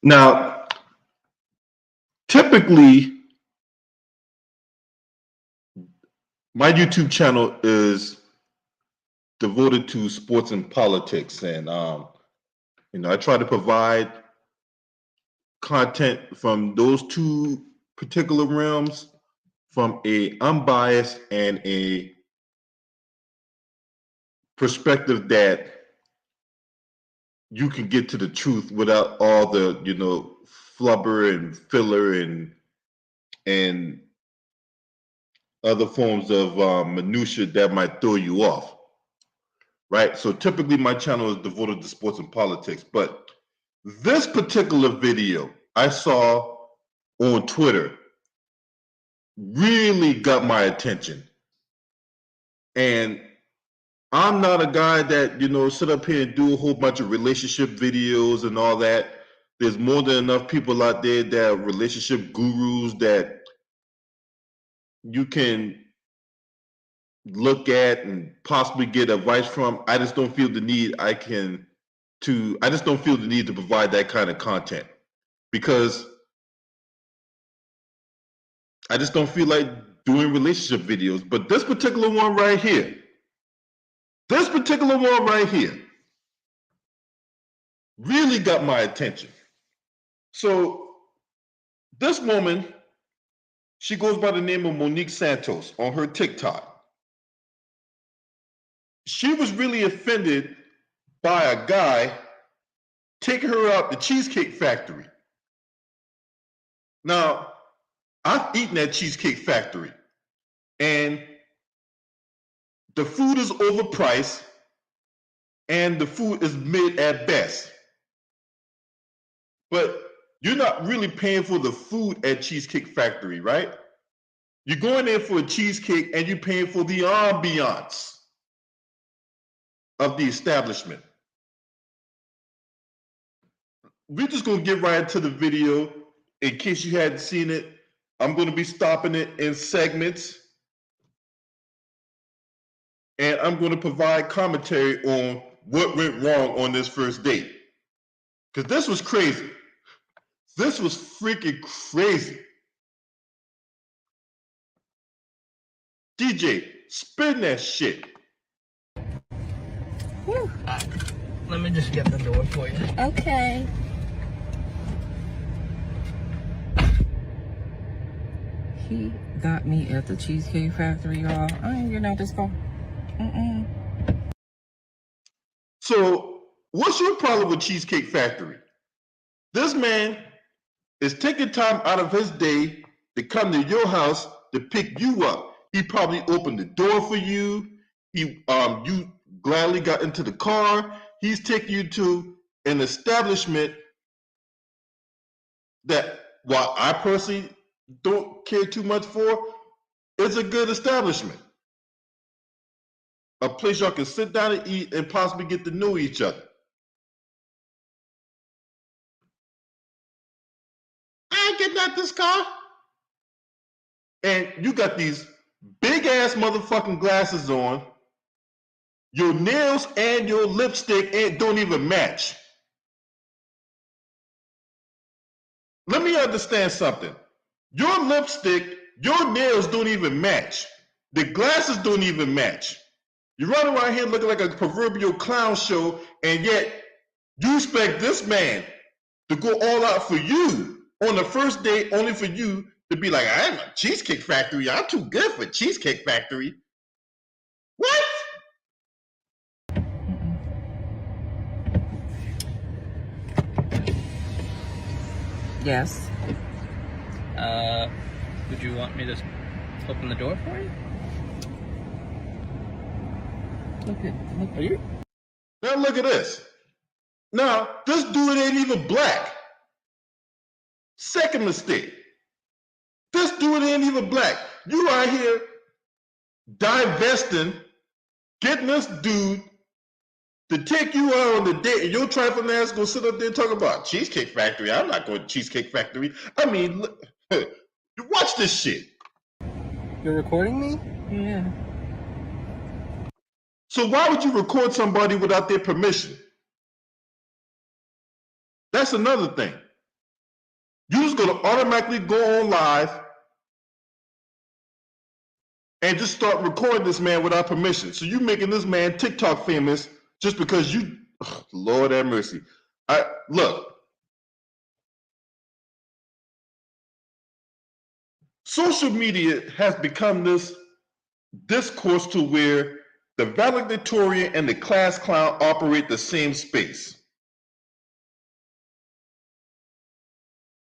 Now, typically, my YouTube channel is devoted to sports and politics, and I try to provide content from those two particular realms from a unbiased and a perspective that you can get to the truth without all the flubber and filler and other forms of minutia that might throw you off, right? So typically my channel is devoted to sports and politics, but this particular video I saw on Twitter really got my attention. And I'm not a guy that, sit up here and do a whole bunch of relationship videos and all that. There's more than enough people out there that are relationship gurus that you can look at and possibly get advice from. I just don't feel the need to provide that kind of content because I just don't feel like doing relationship videos. But this particular one right here really got my attention. So this woman, she goes by the name of Monique Santos on her TikTok. She was really offended by a guy taking her out the Cheesecake Factory. Now, I've eaten at Cheesecake Factory, and the food is overpriced, and the food is mid at best. But you're not really paying for the food at Cheesecake Factory, right? You're going there for a cheesecake, and you're paying for the ambiance of the establishment. We're just going to get right into the video. In case you hadn't seen it, I'm going to be stopping it in segments. And I'm going to provide commentary on what went wrong on this first date. Because this was crazy. This was freaking crazy. DJ, spin that shit. Whew. Let me just get the door for you. Okay. He got me at the Cheesecake Factory, y'all. I ain't getting out this car. So, what's your problem with Cheesecake Factory? This man is taking time out of his day to come to your house to pick you up. He probably opened the door for you. You gladly got into the car. He's taking you to an establishment that, while I personally don't care too much for, is a good establishment. A place y'all can sit down and eat and possibly get to know each other. I ain't getting out this car. And you got these big ass motherfucking glasses on. Your nails and your lipstick don't even match. Let me understand something. Your lipstick, your nails don't even match. The glasses don't even match. You run around here looking like a proverbial clown show, and yet you expect this man to go all out for you on the first date, only for you to be like, I'm a Cheesecake Factory. I'm too good for Cheesecake Factory. What? Yes. Would you want me to open the door for you? Look, are you? Now look at this. Now, this dude ain't even black. Second mistake. This dude ain't even black. You out here divesting, getting this dude to take you out on the date, and your trifling ass gonna sit up there and talk about Cheesecake Factory. I'm not going to Cheesecake Factory. I mean, look, watch this shit. You're recording me? Yeah. So why would you record somebody without their permission? That's another thing. You're just going to automatically go on live and just start recording this man without permission. So you making this man TikTok famous just because you, oh, Lord have mercy. Look, social media has become this discourse to where the valedictorian and the class clown operate the same space.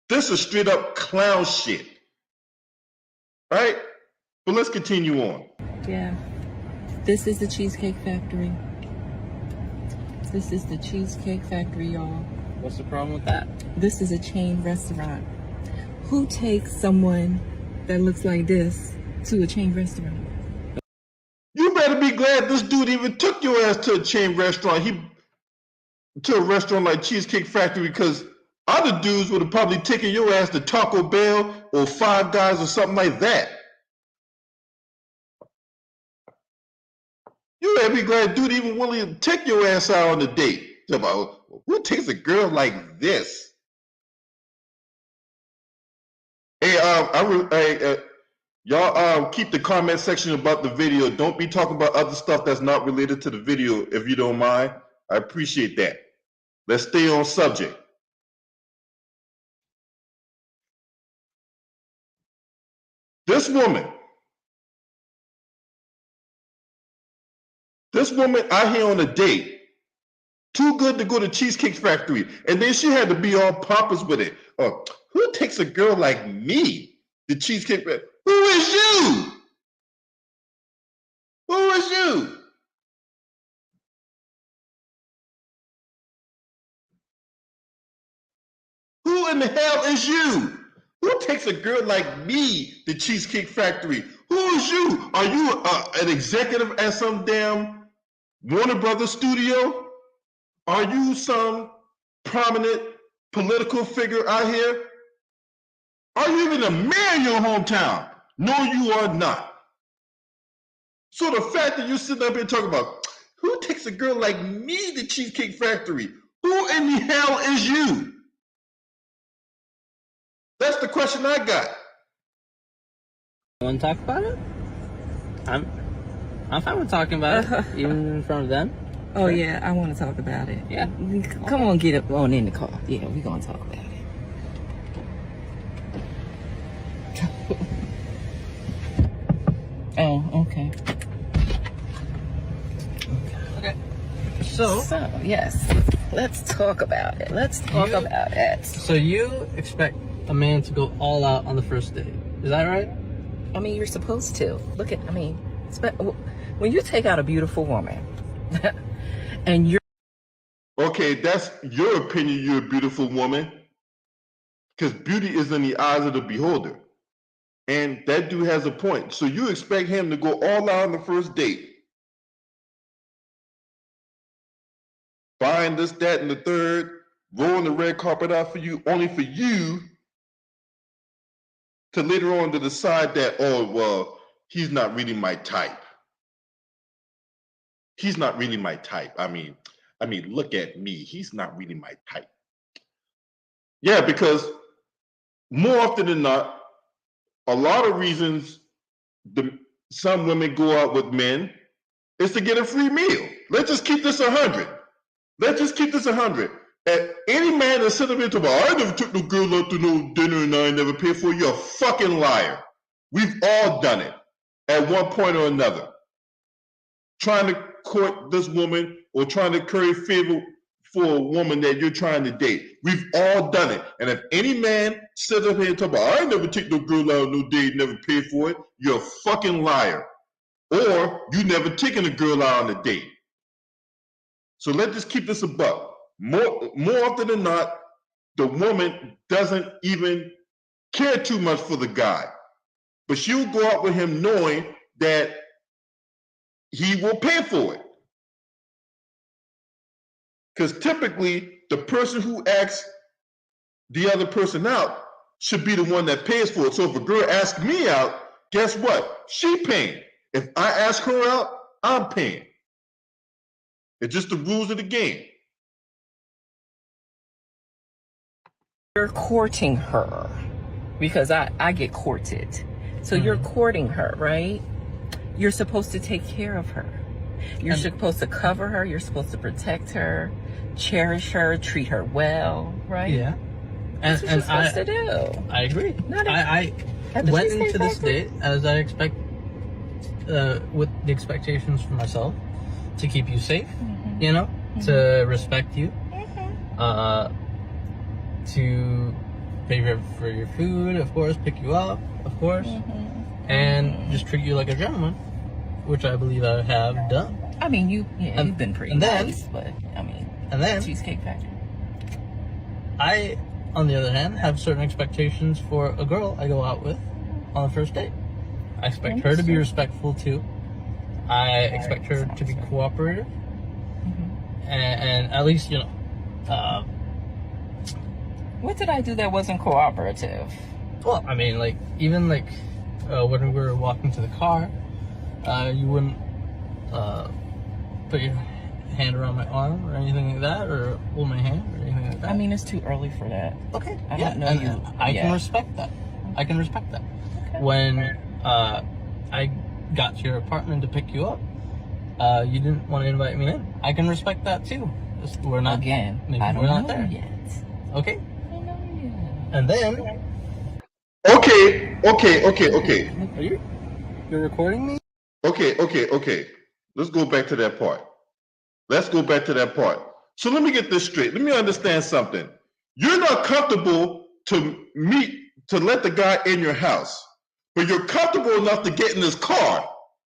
This is straight up clown shit, right? But let's continue on. Yeah. This is the Cheesecake Factory. This is the Cheesecake Factory, y'all. What's the problem with that? This is a chain restaurant. Who takes someone that looks like this to a chain restaurant? You better be glad this dude even took your ass to a chain restaurant. To a restaurant like Cheesecake Factory, because other dudes would have probably taken your ass to Taco Bell or Five Guys or something like that. You better be glad dude even willing to take your ass out on a date. About who takes a girl like this? Hey, y'all keep the comment section about the video. Don't be talking about other stuff that's not related to the video, if you don't mind. I appreciate that. Let's stay on subject. This woman out here on a date, too good to go to Cheesecake Factory, and then she had to be all pompous with it. Who takes a girl like me to Cheesecake Factory? Who is you? Who is you? Who in the hell is you? Who takes a girl like me to Cheesecake Factory? Who is you? Are you an executive at some damn Warner Brothers studio? Are you some prominent political figure out here? Are you even a mayor in your hometown? No, you are not. So the fact that you're sitting up here talking about who takes a girl like me to Cheesecake Factory? Who in the hell is you? That's the question I got. Want to talk about it? I'm fine with talking about it, even in front of them. Oh, yeah, I want to talk about it. Yeah. Come on, get up on in the car. Yeah, we're going to talk about it. Oh, okay. Okay. So, yes, let's talk about it. Let's talk about it. So you expect a man to go all out on the first date. Is that right? I mean, you're supposed to. When you take out a beautiful woman and you're... Okay, that's your opinion, you're a beautiful woman. Because beauty is in the eyes of the beholder. And that dude has a point. So you expect him to go all out on the first date. Buying this, that, and the third, rolling the red carpet out for you, only for you to later on to decide that, oh, well, he's not really my type. He's not really my type. I mean, look at me. He's not really my type. Yeah, because more often than not, a lot of reasons some women go out with men is to get a free meal. Let's just keep this 100. Let's just keep this 100. And any man that's sitting there talking about, I never took no girl out to no dinner and I never paid for it, you're a fucking liar. We've all done it at one point or another. Trying to court this woman or trying to curry favor for a woman that you're trying to date. We've all done it. And if any man sits up here and talk about, I never take no girl out on no date, never pay for it, you're a fucking liar. Or you never taken a girl out on a date. So let's just keep this a buck. More often than not, the woman doesn't even care too much for the guy. But she'll go out with him knowing that he will pay for it. Because typically, the person who asks the other person out should be the one that pays for it. So if a girl asks me out, guess what? She paying. If I ask her out, I'm paying. It's just the rules of the game. You're courting her because I get courted. So you're courting her, right? You're supposed to take care of her. You're supposed to cover her. You're supposed to protect her, cherish her, treat her well, right? Yeah. That's what you're supposed to do. I agree. I At the went Cheesecake into this Factory? date as I expect, with the expectations for myself to keep you safe, you know, to respect you, to pay for your food, of course, pick you up, of course, and just treat you like a gentleman, which I believe I have done. I mean, you've been pretty nice, but I mean, and then Cheesecake Factory. I, on the other hand, have certain expectations for a girl I go out with on the first date. I expect her to be respectful too. I expect her to be cooperative, and at least, you know. What did I do that wasn't cooperative? Well, I mean, like, even like when we were walking to the car, you wouldn't put your hand around my arm or anything like that, or hold my hand or anything like that. I mean, it's too early for that. Okay. I don't know you. I can respect that. I can respect that. Okay. When I got to your apartment to pick you up, you didn't want to invite me in. I can respect that too. We're not Again. Maybe I don't we're know not there yet. Okay. I don't know yet. And then. Okay. Are you're recording me? Okay. Let's go back to that part. So let me get this straight. Let me understand something. You're not comfortable to let the guy in your house, but you're comfortable enough to get in his car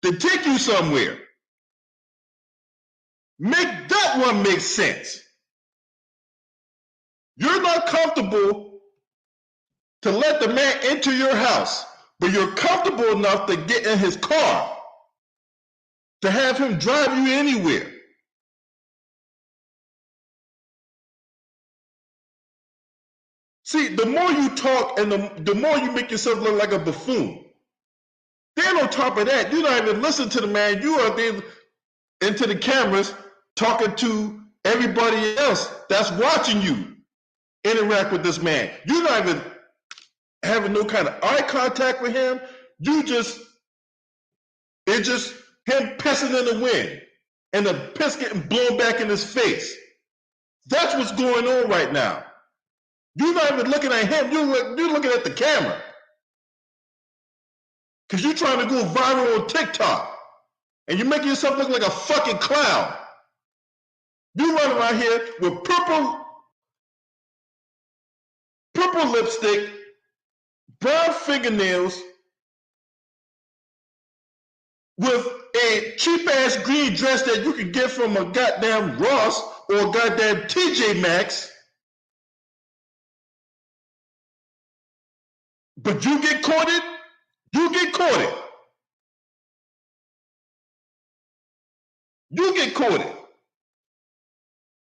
to take you somewhere. Make that one make sense. You're not comfortable to let the man into your house, but you're comfortable enough to get in his car to have him drive you anywhere. See, the more you talk and the more you make yourself look like a buffoon. Then on top of that, you don't even listen to the man. You are then into the cameras talking to everybody else that's watching you interact with this man. You're not even having no kind of eye contact with him. It's just him pissing in the wind and the piss getting blown back in his face. That's what's going on right now. You're not even looking at him. You're looking at the camera. Because you're trying to go viral on TikTok. And you're making yourself look like a fucking clown. You run around here with purple lipstick, brown fingernails, with a cheap-ass green dress that you can get from a goddamn Ross or a goddamn TJ Maxx. But you get courted? You get courted. You get courted.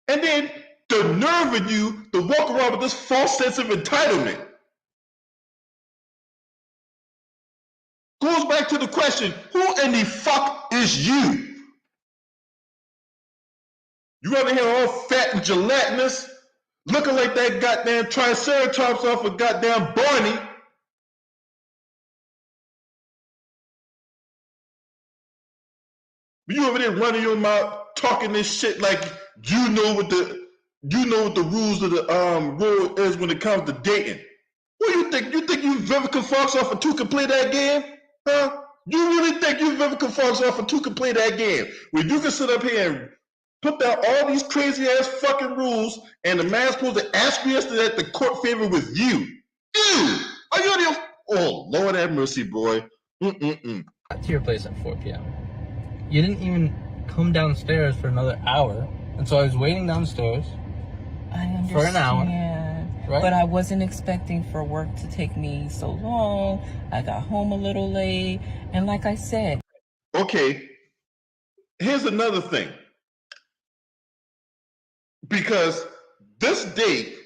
And then the nerve in you to walk around with this false sense of entitlement. Goes back to the question, who in the fuck is you? You running here all fat and gelatinous, looking like that goddamn triceratops off of goddamn Barney. You over there running your mouth, talking this shit like you know what the rules of the rule is when it comes to dating. What do you think? You think you Vivica Fox off of two can play that game? Huh? You really think you Vivica Fox off of two can play that game? When you can sit up here and put down all these crazy ass fucking rules, and the man's supposed to ask you that the court favor with you. You! Are you the? Oh, Lord have mercy, boy. Got to your place at 4 p.m. You didn't even come downstairs for another hour, and so I was waiting downstairs for an hour. Right? But I wasn't expecting for work to take me so long. I got home a little late, and like I said. Okay, here's another thing. Because this date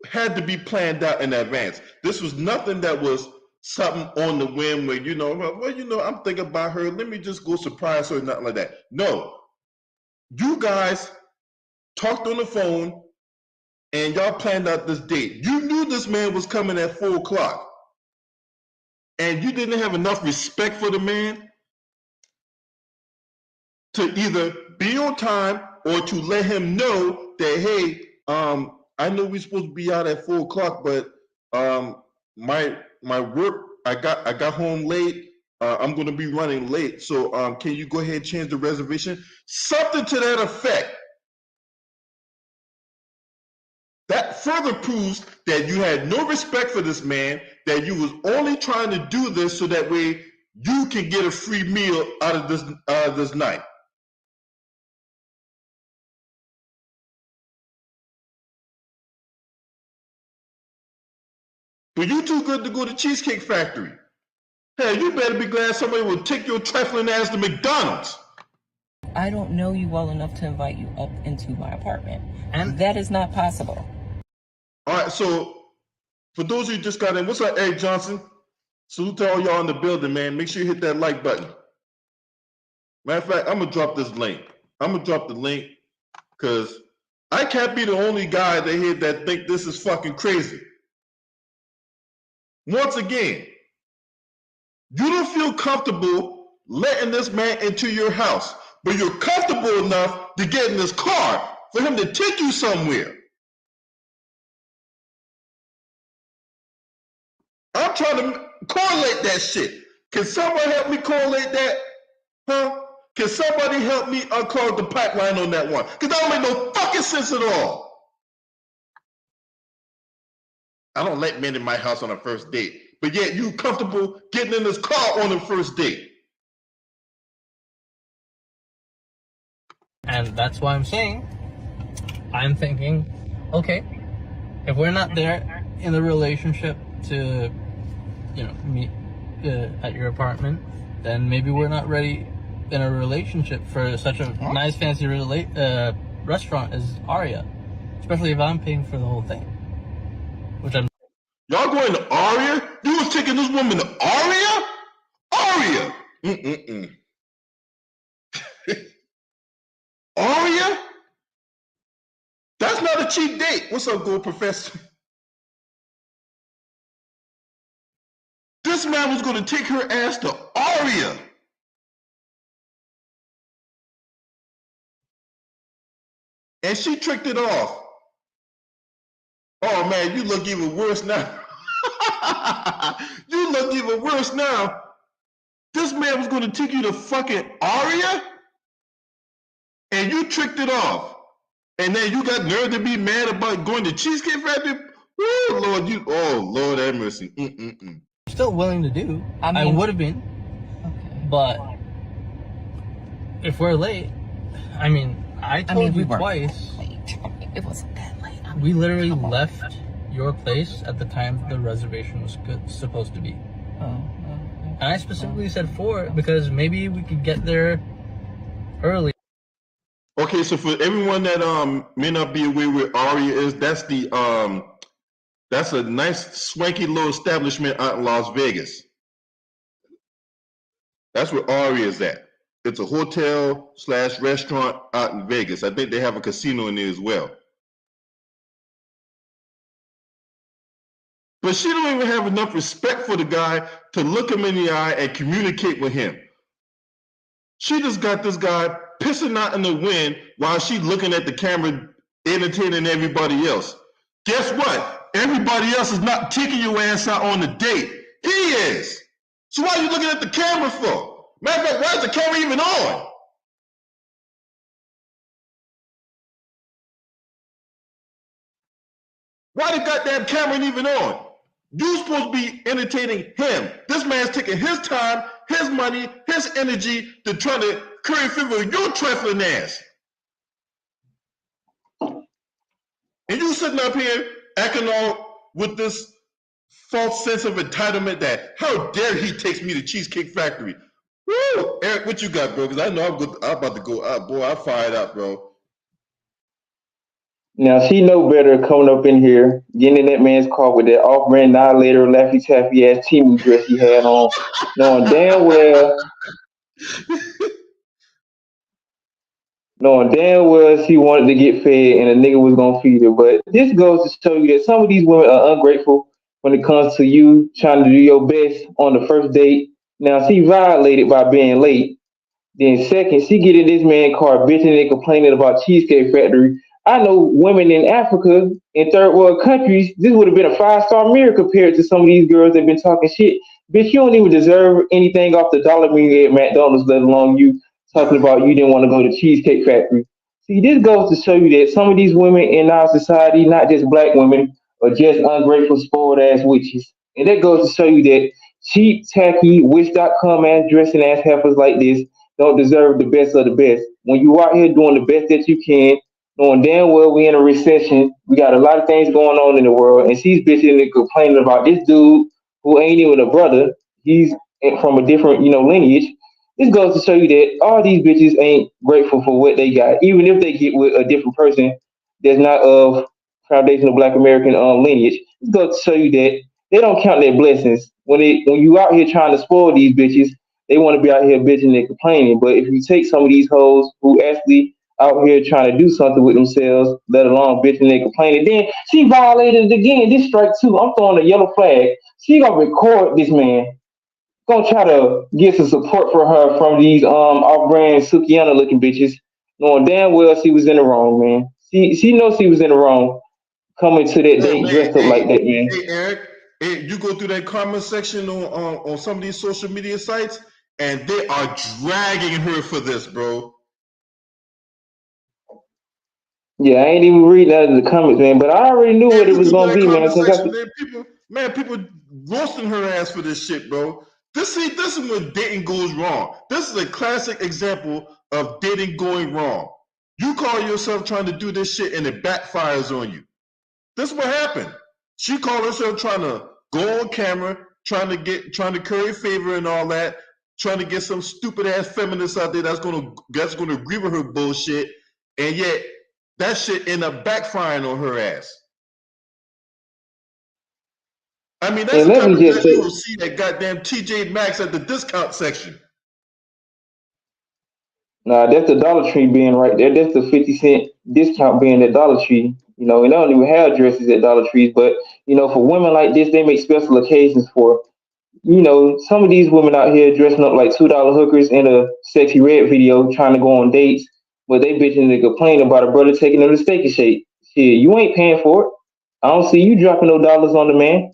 had to be planned out in advance. This was nothing that was something on the whim where, I'm thinking about her. Let me just go surprise her, nothing like that. No. You guys talked on the phone and y'all planned out this date. You knew this man was coming at 4 o'clock, and you didn't have enough respect for the man to either be on time or to let him know that, hey, I know we're supposed to be out at 4 o'clock, but my work, I got home late. I'm going to be running late, so can you go ahead and change the reservation? Something to that effect. That further proves that you had no respect for this man, that you was only trying to do this so that way you can get a free meal out of this night. But you too good to go to Cheesecake Factory. Hey, you better be glad somebody will take your trifling ass to McDonald's. I don't know you well enough to invite you up into my apartment. And that is not possible. All right, so for those of you who just got in, what's up, Eric Johnson? Salute to all y'all in the building, man. Make sure you hit that like button. Matter of fact, I'm going to drop this link. I'm going to drop the link because I can't be the only guy that think this is fucking crazy. Once again, you don't feel comfortable letting this man into your house, but you're comfortable enough to get in this car for him to take you somewhere. I'm trying to correlate that shit. Can somebody help me correlate that? Huh? Can somebody help me unclog the pipeline on that one? Because that don't make no fucking sense at all. I don't let men in my house on a first date, but yet you comfortable getting in this car on the first date. And that's why I'm saying, I'm thinking, okay, if we're not there in the relationship to, meet at your apartment, then maybe we're not ready in a relationship for such a nice fancy restaurant as Aria, especially if I'm paying for the whole thing, which I'm. Y'all going to Aria? You was taking this woman to Aria? Aria? Aria? That's not a cheap date. What's up, Gold Professor? This man was going to take her ass to Aria. And she tricked it off. Oh man, you look even worse now. You look even worse now. This man was going to take you to fucking Aria, and you tricked it off. And then you got nerve to be mad about going to Cheesecake Factory? Oh Lord have mercy. Still willing to do. I would have been. Okay. But if we're late, I told you twice. Late. It wasn't that late. We literally left your place at the time the reservation was supposed to be. And I specifically said 4 because maybe we could get there early. Okay, so for everyone that may not be aware where Aria is, that's a nice swanky little establishment out in Las Vegas. That's where Aria is at. It's a hotel / restaurant out in Vegas. I think they have a casino in there as well. But she don't even have enough respect for the guy to look him in the eye and communicate with him. She just got this guy pissing out in the wind while she looking at the camera, entertaining everybody else. Guess what? Everybody else is not taking your ass out on the date. He is. So why are you looking at the camera for? Matter of fact, why is the camera even on? Why the goddamn camera ain't even on? You're supposed to be entertaining him. This man's taking his time, his money, his energy to try to curry favor with your trifling ass. And you sitting up here acting all with this false sense of entitlement that how dare he takes me to Cheesecake Factory. Woo! Eric, what you got, bro? Because I know I'm about to go up. Boy, I'm fired up, bro. Now she know better coming up in here, getting in that man's car with that off-brand Annihilator, Laffy Taffy ass team dress he had on, knowing damn knowing damn well she wanted to get fed and a nigga was gonna feed her. But this goes to show you that some of these women are ungrateful when it comes to you trying to do your best on the first date. Now she violated by being late. Then second, she get in this man car bitching and complaining about Cheesecake Factory. I know women in Africa, in third world countries, this would have been a 5-star meal compared to some of these girls that been talking shit. Bitch, you don't even deserve anything off the dollar menu at McDonald's, let alone you talking about you didn't want to go to Cheesecake Factory. See, this goes to show you that some of these women in our society, not just black women, are just ungrateful, spoiled ass witches. And that goes to show you that cheap, tacky, wish.com ass dressing ass heifers like this don't deserve the best of the best. When you out here doing the best that you can, knowing damn well we in a recession, we got a lot of things going on in the world, and she's bitching and complaining about this dude who ain't even a brother. He's from a different, lineage. This goes to show you that all these bitches ain't grateful for what they got, even if they get with a different person that's not of foundational Black American lineage. This goes to show you that they don't count their blessings when you out here trying to spoil these bitches. They want to be out here bitching and complaining. But if you take some of these hoes who actually out here trying to do something with themselves, let alone bitching and complaining, then she violated it again. This strike two. I'm throwing a yellow flag. She gonna record this man. Gonna try to get some support for her from these off-brand Sukiana looking bitches, knowing damn well she was in the wrong, man. She knows she was in the wrong coming to that Look, date man, dressed up like that, man. hey, Eric, hey, you go through that comment section on some of these social media sites, and they are dragging her for this, bro. Yeah, I ain't even reading out of the comments, man. But I already knew Man, what it you was go through gonna that be, man. comment Because section, people roasting her ass for this shit, bro. This is when dating goes wrong. This is a classic example of dating going wrong. You call yourself trying to do this shit and it backfires on you. This is what happened. She called herself trying to go on camera, trying to curry favor and all that, trying to get some stupid ass feminists out there that's gonna agree with her bullshit, and yet that shit end up backfiring on her ass. I mean, that's and the let type me of just guy you say, will see at goddamn TJ Maxx at the discount section. nah, that's the Dollar Tree being right there. That's the 50 cent discount being at Dollar Tree. And they don't even have dresses at Dollar Trees, but for women like this, they make special occasions for. Some of these women out here dressing up like $2 hookers in a sexy red video trying to go on dates, but they bitching and complaining about a brother taking them to Steak and Shake. Shit, you ain't paying for it. I don't see you dropping no dollars on the man.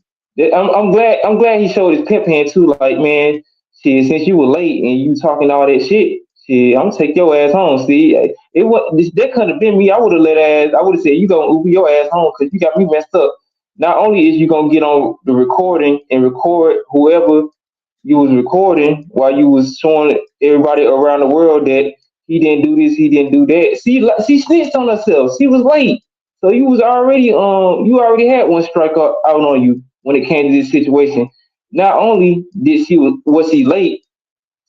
I'm glad he showed his pimp hand too. Like, man, shit, since you were late and you talking all that shit, I'm gonna take your ass home. See, that could have been me. I would have said you gonna Uber your ass home because you got me messed up. Not only is you gonna get on the recording and record whoever you was recording while you was showing everybody around the world that he didn't do this, he didn't do that. See, she snitched on herself. She was late, so you already had one strike out on you when it came to this situation. Not only was she late,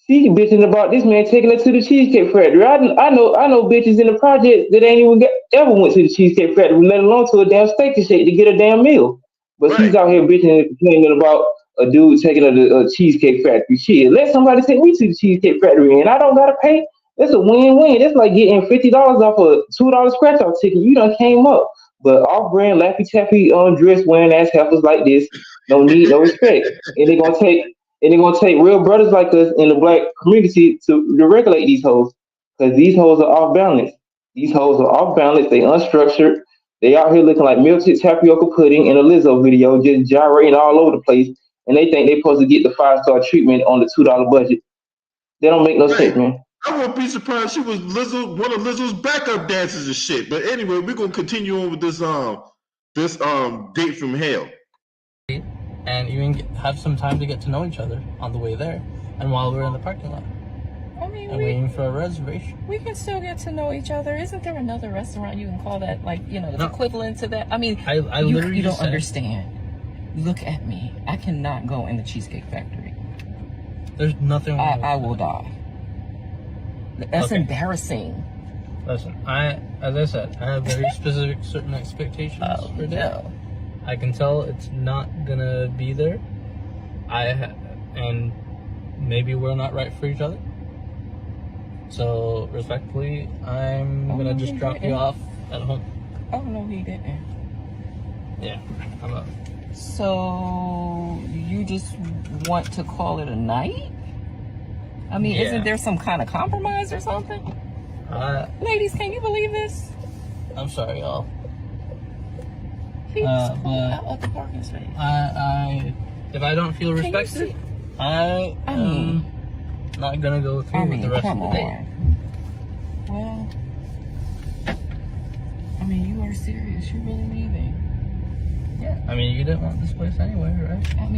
she bitching about this man taking her to the Cheesecake Factory. I know bitches in the project that ain't even ever went to the Cheesecake Factory, let alone to a damn steak and shake to get a damn meal. But she's Right. out here bitching and complaining about a dude taking her to a Cheesecake Factory. Shit, let somebody take me to the Cheesecake Factory and I don't gotta pay. That's a win-win. That's like getting $50 off a $2 scratch-off ticket. You done came up. But off-brand Laffy Taffy dress wearing ass heifers like this don't need no respect. And they're gonna take real brothers like us in the black community to regulate these hoes. Because these hoes are off balance. These hoes are off balance, they unstructured. They out here looking like melted tapioca pudding in a Lizzo video, just gyrating all over the place. And they think they're supposed to get the 5-star treatment on the $2 budget. They don't make no Right. sense, man. I wouldn't be surprised she was one of Lizzo's backup dancers and shit. But anyway, we're gonna continue on with this date from hell. And even have some time to get to know each other on the way there and while we're in the parking lot I mean, and waiting for a reservation. we can still get to know each other. Isn't there another restaurant you can call that, like, it's No. equivalent to that? I mean, I literally you just don't said- understand. Look at me. I cannot go in the Cheesecake Factory. There's nothing wrong with I that. will die. That's Okay. embarrassing. Listen, as I said, I have very specific certain expectations for that. No. I can tell it's not gonna be there. And maybe we're not right for each other. So, respectfully, I'm gonna just drop you off at home. Oh, no, he didn't. Yeah, I'm up. So, you just want to call it a night? I mean, Yeah. isn't there some kind of compromise or something? Ladies, can you believe this? I'm sorry, y'all. He's out of the parking space. If I don't feel respected, I am not gonna go through with the rest of the day. Well, I mean, you are serious. You're really leaving. Yeah. I mean, you didn't want this place anyway, right? I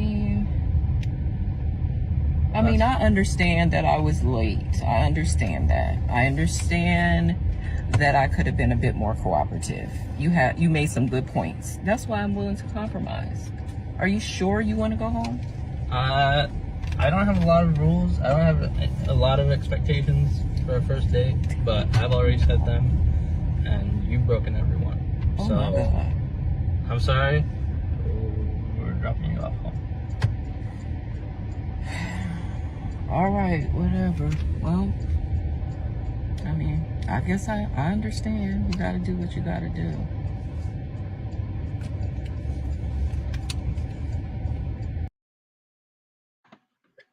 mean, I understand that I was late. I understand that. I understand that I could have been a bit more cooperative. You made some good points. That's why I'm willing to compromise. Are you sure you want to go home? I don't have a lot of rules. I don't have a lot of expectations for a first date, but I've already set them, and you've broken every one. Oh so, my God. I'm sorry. We're dropping you off home. All right, whatever. Well, I mean, I guess I understand. You gotta do what you gotta do.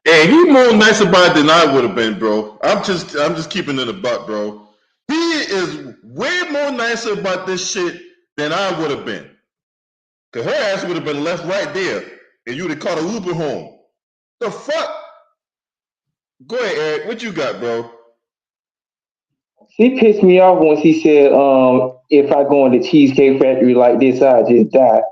Hey, he more nice about it than I would have been, bro. I'm just keeping it a buck, bro. He is way more nicer about this shit than I would have been. Cause her ass would have been left right there, and you'd have caught a Uber home. The fuck? Go ahead, Eric. What you got, bro? He pissed me off when he said, if I go in the Cheesecake Factory like this, I just die.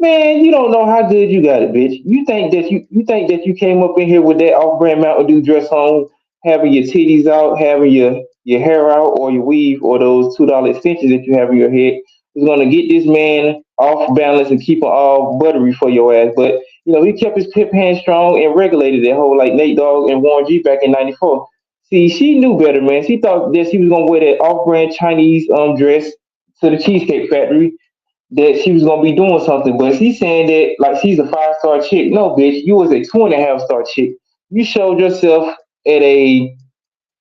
Man, you don't know how good you got it, bitch. You think that you came up in here with that off-brand Mountain Dew dress on, having your titties out, having your hair out, or your weave, or those $2 extensions that you have in your head is gonna get this man off balance and keep him all buttery for your ass. But he kept his pip hand strong and regulated that whole like Nate Dogg and Warren G back in '94. See, she knew better, man. She thought that she was gonna wear that off-brand Chinese dress to the Cheesecake Factory, that she was gonna be doing something, but she's saying that like she's a 5-star chick. No, bitch, you was a 2.5-star chick. You showed yourself at a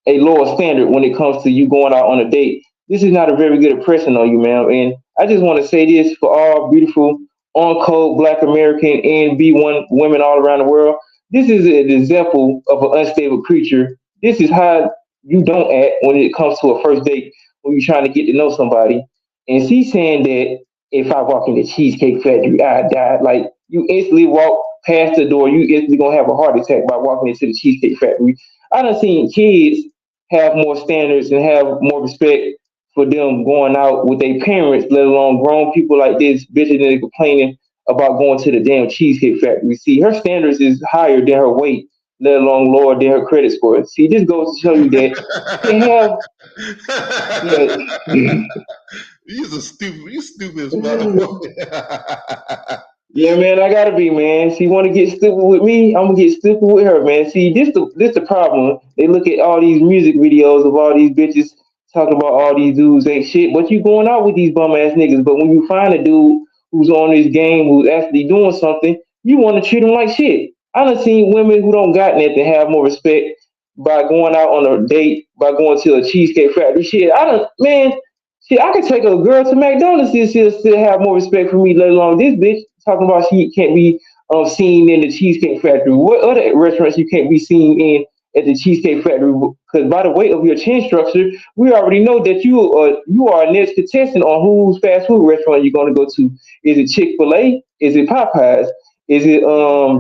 lower standard when it comes to you going out on a date. This is not a very good impression on you, ma'am. And I just want to say this for all beautiful, on code Black American and B1 women all around the world. This is an example of an unstable creature. This is how you don't act when it comes to a first date when you're trying to get to know somebody. And she's saying that if I walk in the Cheesecake Factory, I die. Like you instantly walk past the door, you instantly gonna have a heart attack by walking into the Cheesecake Factory. I done seen kids have more standards and have more respect for them going out with their parents, let alone grown people like this bitching and complaining about going to the damn Cheesecake Factory. See, her standards is higher than her weight, let alone lower than her credit score. See, this goes to show you that you can have, yeah. You stupid as motherfucker. Yeah, man, I gotta be, man. She want to get stupid with me, I'm gonna get stupid with her, man. See, this the problem. They look at all these music videos of all these bitches talking about all these dudes ain't shit, but you going out with these bum ass niggas. But when you find a dude who's on this game, who's actually doing something, you want to treat him like shit. I done seen women who don't got nothing have more respect by going out on a date, by going to a Cheesecake Factory. Shit, I don't, man. See, I could take a girl to McDonald's and she'll still have more respect for me, let alone this bitch talking about she can't be seen in the Cheesecake Factory. What other restaurants you can't be seen in at the Cheesecake Factory? Because by the weight of your chin structure, we already know that you are a next contestant on whose fast food restaurant you're going to go to. Is it Chick-fil-A? Is it Popeyes? Is it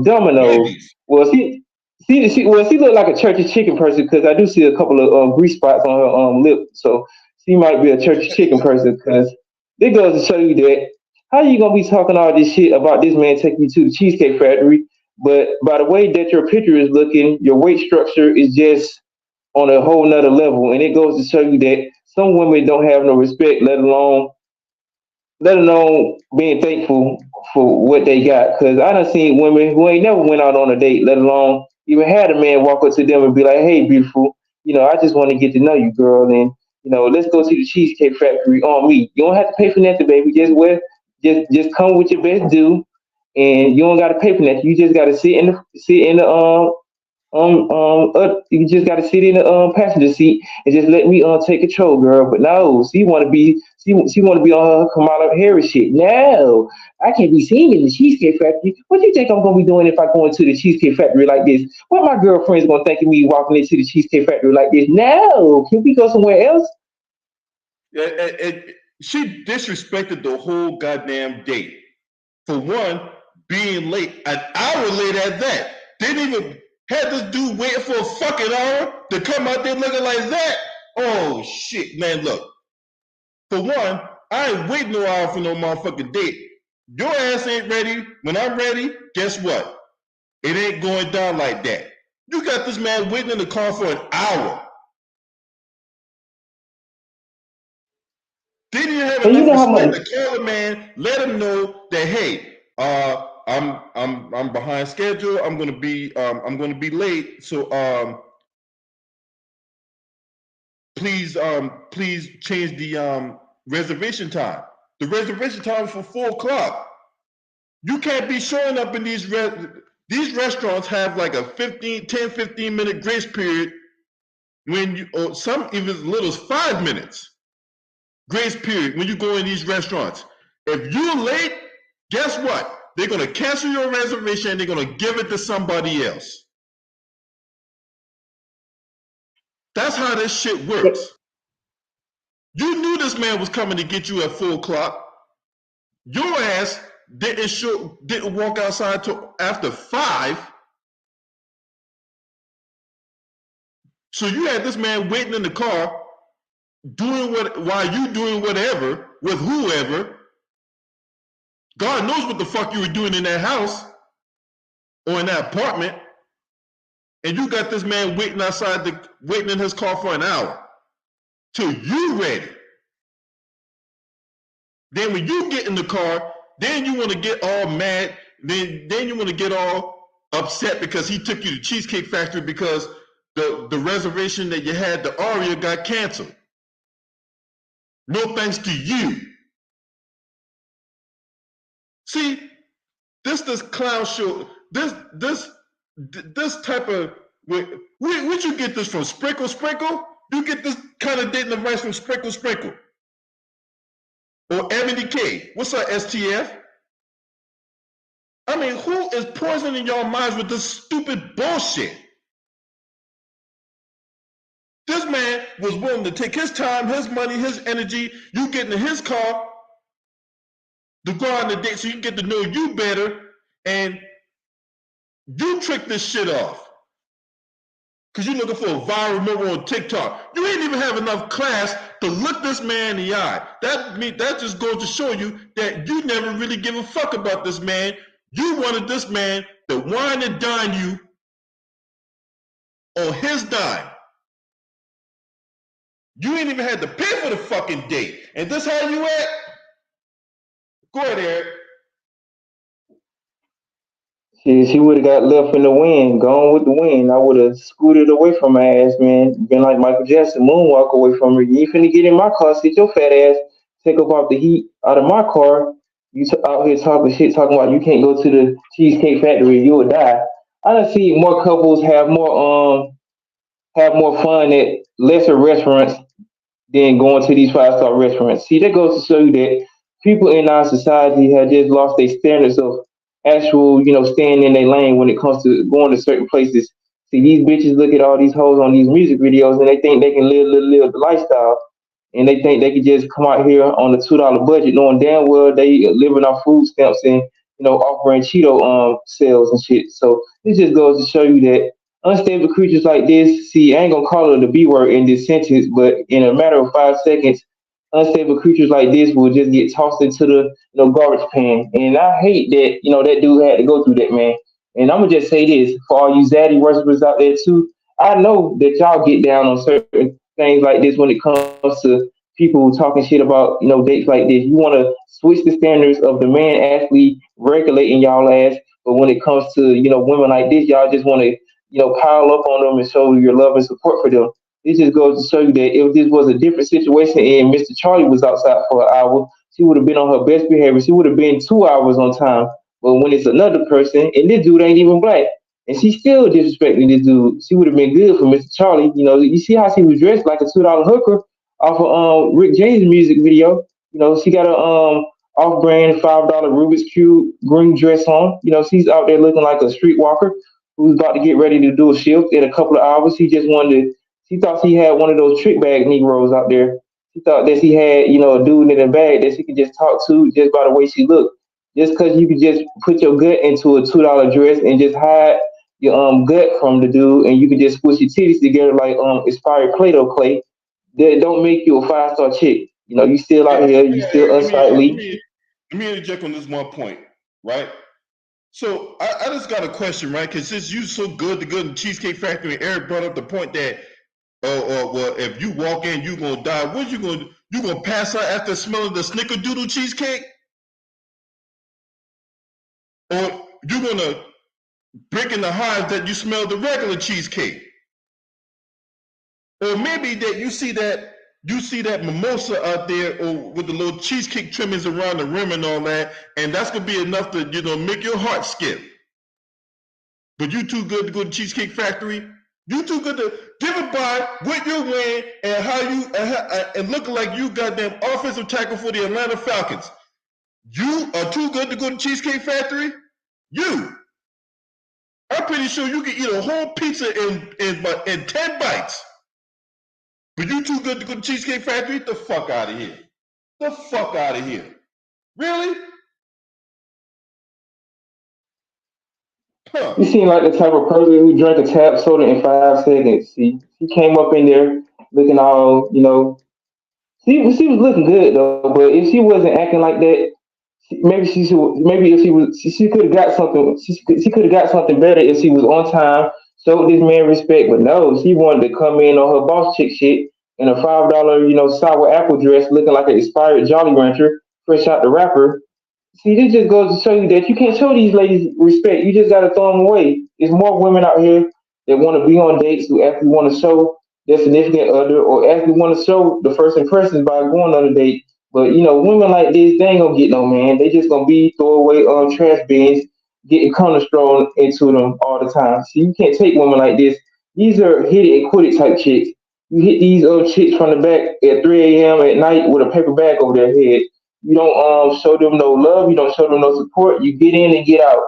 Domino's? Wendy's. Well, she looked like a church's chicken person because I do see a couple of grease spots on her lip. So she might be a church chicken person because it goes to show you that how you gonna be talking all this shit about this man taking you to the Cheesecake Factory, but by the way that your picture is looking, your weight structure is just on a whole nother level, and it goes to show you that some women don't have no respect, let alone being thankful for what they got. Because I done seen women who ain't never went out on a date, let alone even had a man walk up to them and be like, "Hey, beautiful, I just want to get to know you, girl, and let's go to the Cheesecake Factory on me. You don't have to pay for nothing, baby. Just come with your best due, and you don't got to pay for nothing. You just got to sit in the you just got to sit in the passenger seat and just let me take control, girl. But no, she want to be on her Kamala Harris shit. No, I can't be seen in the Cheesecake Factory. What do you think I'm gonna be doing if I go into the Cheesecake Factory like this? What my girlfriend's gonna think of me walking into the Cheesecake Factory like this? No, can we go somewhere else? Yeah, she disrespected the whole goddamn date. For one, being late, an hour late at that. Didn't even had this dude waiting for a fucking hour to come out there looking like that. Oh shit, man! Look, for one, I ain't waiting no hour for no motherfucking date. Your ass ain't ready. When I'm ready, guess what? It ain't going down like that. You got this man waiting in the car for an hour. Didn't even have And you enough know how respect much to call the man, let him know that hey, I'm behind schedule. I'm gonna be late. So please change the reservation time. The reservation time is for 4 o'clock. You can't be showing up in these restaurants have like a 15 minute grace period when you or some even as little as 5 minutes grace period when you go in these restaurants. If you're late, guess what? They're gonna cancel your reservation and they're gonna give it to somebody else. That's how this shit works. You knew this man was coming to get you at 4 o'clock. Your ass didn't walk outside till after 5. So you had this man waiting in the car while you doing whatever with whoever. God knows what the fuck you were doing in that house or in that apartment. And you got this man waiting in his car for an hour till you ready. Then when you get in the car, then you want to get all mad. Then you want to get all upset because he took you to Cheesecake Factory because the reservation that you had, the Aria, got canceled. No thanks to you. See, this clown show, this type of where'd you get this from? Sprinkle Sprinkle? You get this kind of dating advice from Sprinkle Sprinkle or Ebony K? What's up, STF? I mean, who is poisoning your minds with this stupid bullshit? This man was willing to take his time, his money, his energy. You get in his car to go on the date so you can get to know you better, and you trick this shit off because you're looking for a viral moment on TikTok. You ain't even have enough class to look this man in the eye. That just goes to show you that you never really give a fuck about this man. You wanted this man to wine and dine you on his dime. You ain't even had to pay for the fucking date. And this how you at? Go ahead, Eric. she would have got left in the wind, gone with the wind. I would have scooted away from her ass, man. Been like Michael Jackson, moonwalk away from her. You ain't finna get in my car, sit your fat ass, take up off the heat out of my car. You out here talking shit, talking about you can't go to the Cheesecake Factory, you will die. I done see more couples have more fun at lesser restaurants than going to these 5-star restaurants. See, that goes to show you that people in our society have just lost their standards of actual, staying in their lane when it comes to going to certain places. See, these bitches look at all these hoes on these music videos and they think they can live the lifestyle. And they think they can just come out here on a $2 budget, knowing damn well they living off food stamps and offering Cheeto sales and shit. So this just goes to show you that unstable creatures like this, see, I ain't gonna call it the B word in this sentence, but in a matter of 5 seconds, unstable creatures like this will just get tossed into the garbage pan. And I hate that that dude had to go through that, man. And I'm gonna just say this for all you zaddy worshippers out there too. I know that y'all get down on certain things like this when it comes to people talking shit about dates like this. You want to switch the standards of the man actually regulating y'all ass, but when it comes to women like this, y'all just want to pile up on them and show your love and support for them. It just goes to show you that if this was a different situation and Mr. Charlie was outside for an hour, she would have been on her best behavior. She would have been 2 hours on time. But when it's another person, and this dude ain't even black, and she still disrespecting this dude. She would have been good for Mr. Charlie. You know, you see how she was dressed like a $2 hooker off of Rick James' music video. You know, she got a off-brand $5 Rubik's Cube green dress on. You know, she's out there looking like a streetwalker who's about to get ready to do a shift in a couple of hours. She just wanted to, she thought she had one of those trick bag Negroes out there. She thought that she had, you know, a dude in a bag that she could just talk to just by the way she looked. Just because you could just put your gut into a $2 dress and just hide your gut from the dude, and you could just squish your titties together like expired Play-Doh clay, that don't make you a 5-star chick. You know, you still out here, you still unsightly. Let me interject on this one point, right? So I just got a question, right? Because since you so good to good in Cheesecake Factory, Eric brought up the point that, well, if you walk in, you're gonna die. What you gonna do? You gonna pass out after smelling the snickerdoodle cheesecake, or you gonna break in the hive that you smell the regular cheesecake, or maybe that you see that mimosa out there, or with the little cheesecake trimmings around the rim and all that, and that's gonna be enough to make your heart skip. But you too good to go to Cheesecake Factory. You too good to give it by what you're wearing and how you and looking like you goddamn offensive tackle for the Atlanta Falcons. You are too good to go to Cheesecake Factory. I'm pretty sure you can eat a whole pizza in 10 bites. But you too good to go to Cheesecake Factory? Get the fuck out of here. The fuck out of here. Really? Huh. You seem like the type of person who drank a tap soda in 5 seconds. She came up in there looking all, you know, she was looking good though. But if she wasn't acting like that, maybe she should. Maybe if she was, she could have got something. She could have got something better if she was on time, showed this man respect. But no, she wanted to come in on her boss chick shit in a $5, you know, sour apple dress, looking like an expired Jolly Rancher, fresh out the wrapper. See, this just goes to show you that you can't show these ladies respect. You just got to throw them away. There's more women out here that want to be on dates who actually want to show their significant other or actually want to show the first impressions by going on a date. But you know, women like this, they ain't gonna get no man. They just gonna be throwaway trash bins, getting corner thrown into them all the time. See, you can't take women like this. These are hit it and quit it type chicks. You hit these chicks from the back at 3 a.m. at night with a paper bag over their head. You don't show them no love. You don't show them no support. You get in and get out.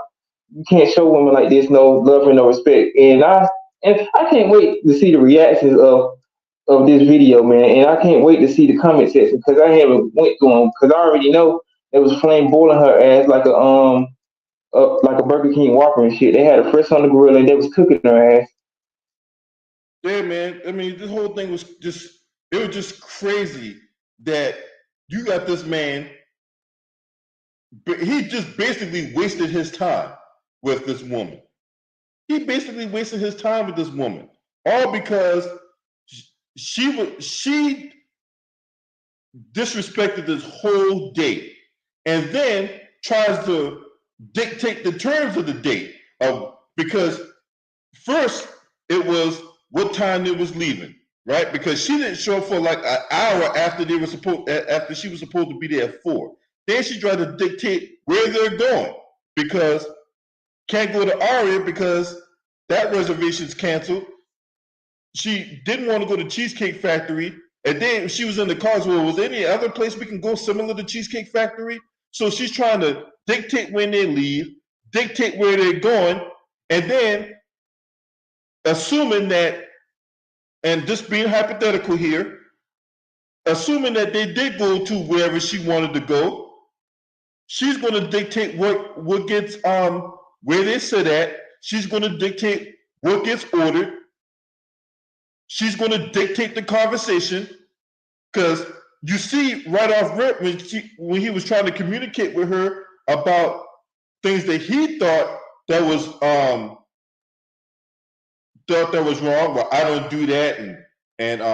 You can't show women like this no love and no respect. And I can't wait to see the reactions of this video, man. And I can't wait to see the comment section because I haven't went through them because I already know there was flame boiling her ass like a Burger King Whopper and shit. They had a fresh on the grill and they was cooking her ass. Yeah, man. I mean, this whole thing was just crazy that you got this man, but he just basically wasted his time with this woman. He basically wasted his time with this woman, all because she disrespected this whole date, and then tries to dictate the terms of the date. Because first it was what time they was leaving, right? Because she didn't show up for like an hour after she was supposed to be there at 4. Then she tried to dictate where they're going because can't go to Aria because that reservation's canceled. She didn't want to go to Cheesecake Factory, and then she was in the cars. Well, was there any other place we can go similar to Cheesecake Factory? So she's trying to dictate when they leave, dictate where they're going, and then assuming that, and just being hypothetical here, assuming that they did go to wherever she wanted to go, she's going to dictate what gets where they sit at. She's going to dictate what gets ordered. She's going to dictate the conversation because you see right off rip when he was trying to communicate with her about things that he thought that was wrong. Well, I don't do that, and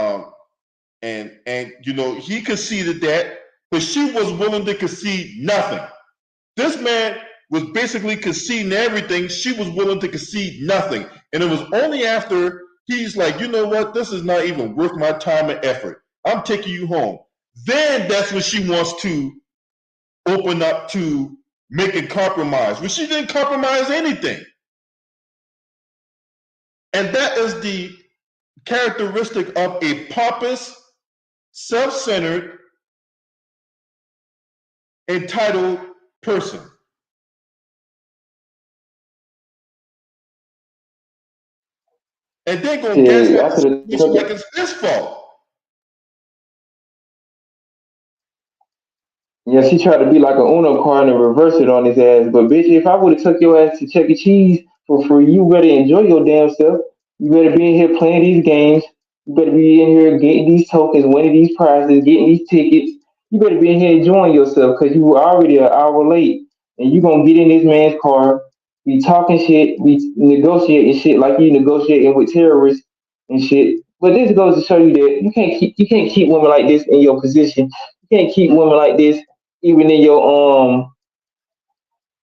you know he conceded that, but she was willing to concede nothing. This man was basically conceding everything. She was willing to concede nothing, and it was only after he's like, you know what, this is not even worth my time and effort. I'm taking you home. Then that's when she wants to open up to making compromise. But she didn't compromise anything. And that is the characteristic of a pompous, self-centered, entitled person. And then gonna Shit, gaslight I the could have situation took like it. it's his fault. Yeah, she tried to be like a Uno card and reverse it on his ass. But bitch, if I would have took your ass to Chuck E. Cheese for free, you better enjoy your damn self. You better be in here playing these games. You better be in here getting these tokens, winning these prizes, getting these tickets. You better be in here enjoying yourself because you were already an hour late. And you gonna get in this man's car, be talking shit, be negotiating shit like you negotiating with terrorists and shit. But this goes to show you that you can't keep women like this in your position. You can't keep women like this even in your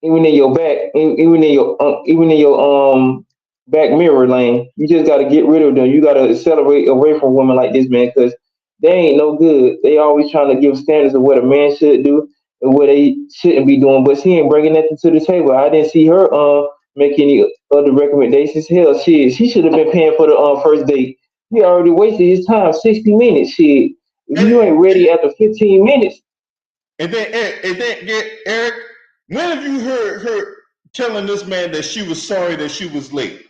even in your back, even in your back mirror lane. You just got to get rid of them. You got to accelerate away from women like this, man, because they ain't no good. They always trying to give standards of what a man should do and what they shouldn't be doing, but she ain't bringing nothing to the table. I didn't see her make any other recommendations. Hell, she should have been paying for the first date. He already wasted his time, 60 minutes. Shit, if And you ain't ready after 15 minutes. Eric, when have you heard her telling this man that she was sorry that she was late?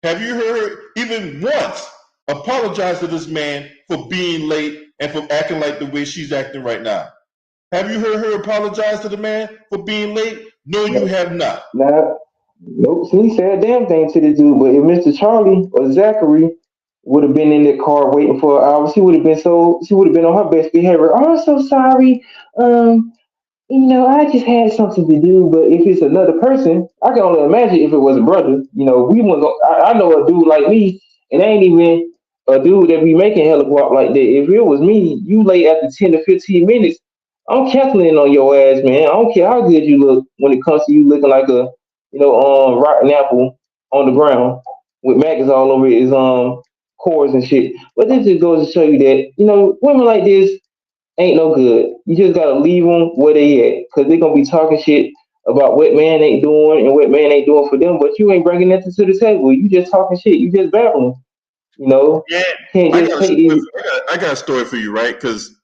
Have you heard her even once apologize to this man for being late and for acting like the way she's acting right now? Have you heard her apologize to the man for being late? No, you have not. Nah, nope. She ain't said a damn thing to the dude. But if Mr. Charlie or Zachary would have been in the car waiting for an hour, she would have been on her best behavior. Oh, I'm so sorry. Um, I just had something to do. But if it's another person, I can only imagine if it was a brother. We wouldn't go. I know a dude like me, and ain't even a dude that be making hella guap like that. If it was me, you late after 10 to 15 minutes, I'm canceling on your ass, man. I don't care how good you look when it comes to you looking like a, rotten apple on the ground with maggots all over his cores and shit. But this just goes to show you that women like this ain't no good. You just gotta leave them where they at, cause they gonna be talking shit about what man ain't doing and what man ain't doing for them. But you ain't bringing nothing to the table. You just talking shit. You just babbling. You know, Yeah, can't I just got a take story. these. I got a story for you, right? Because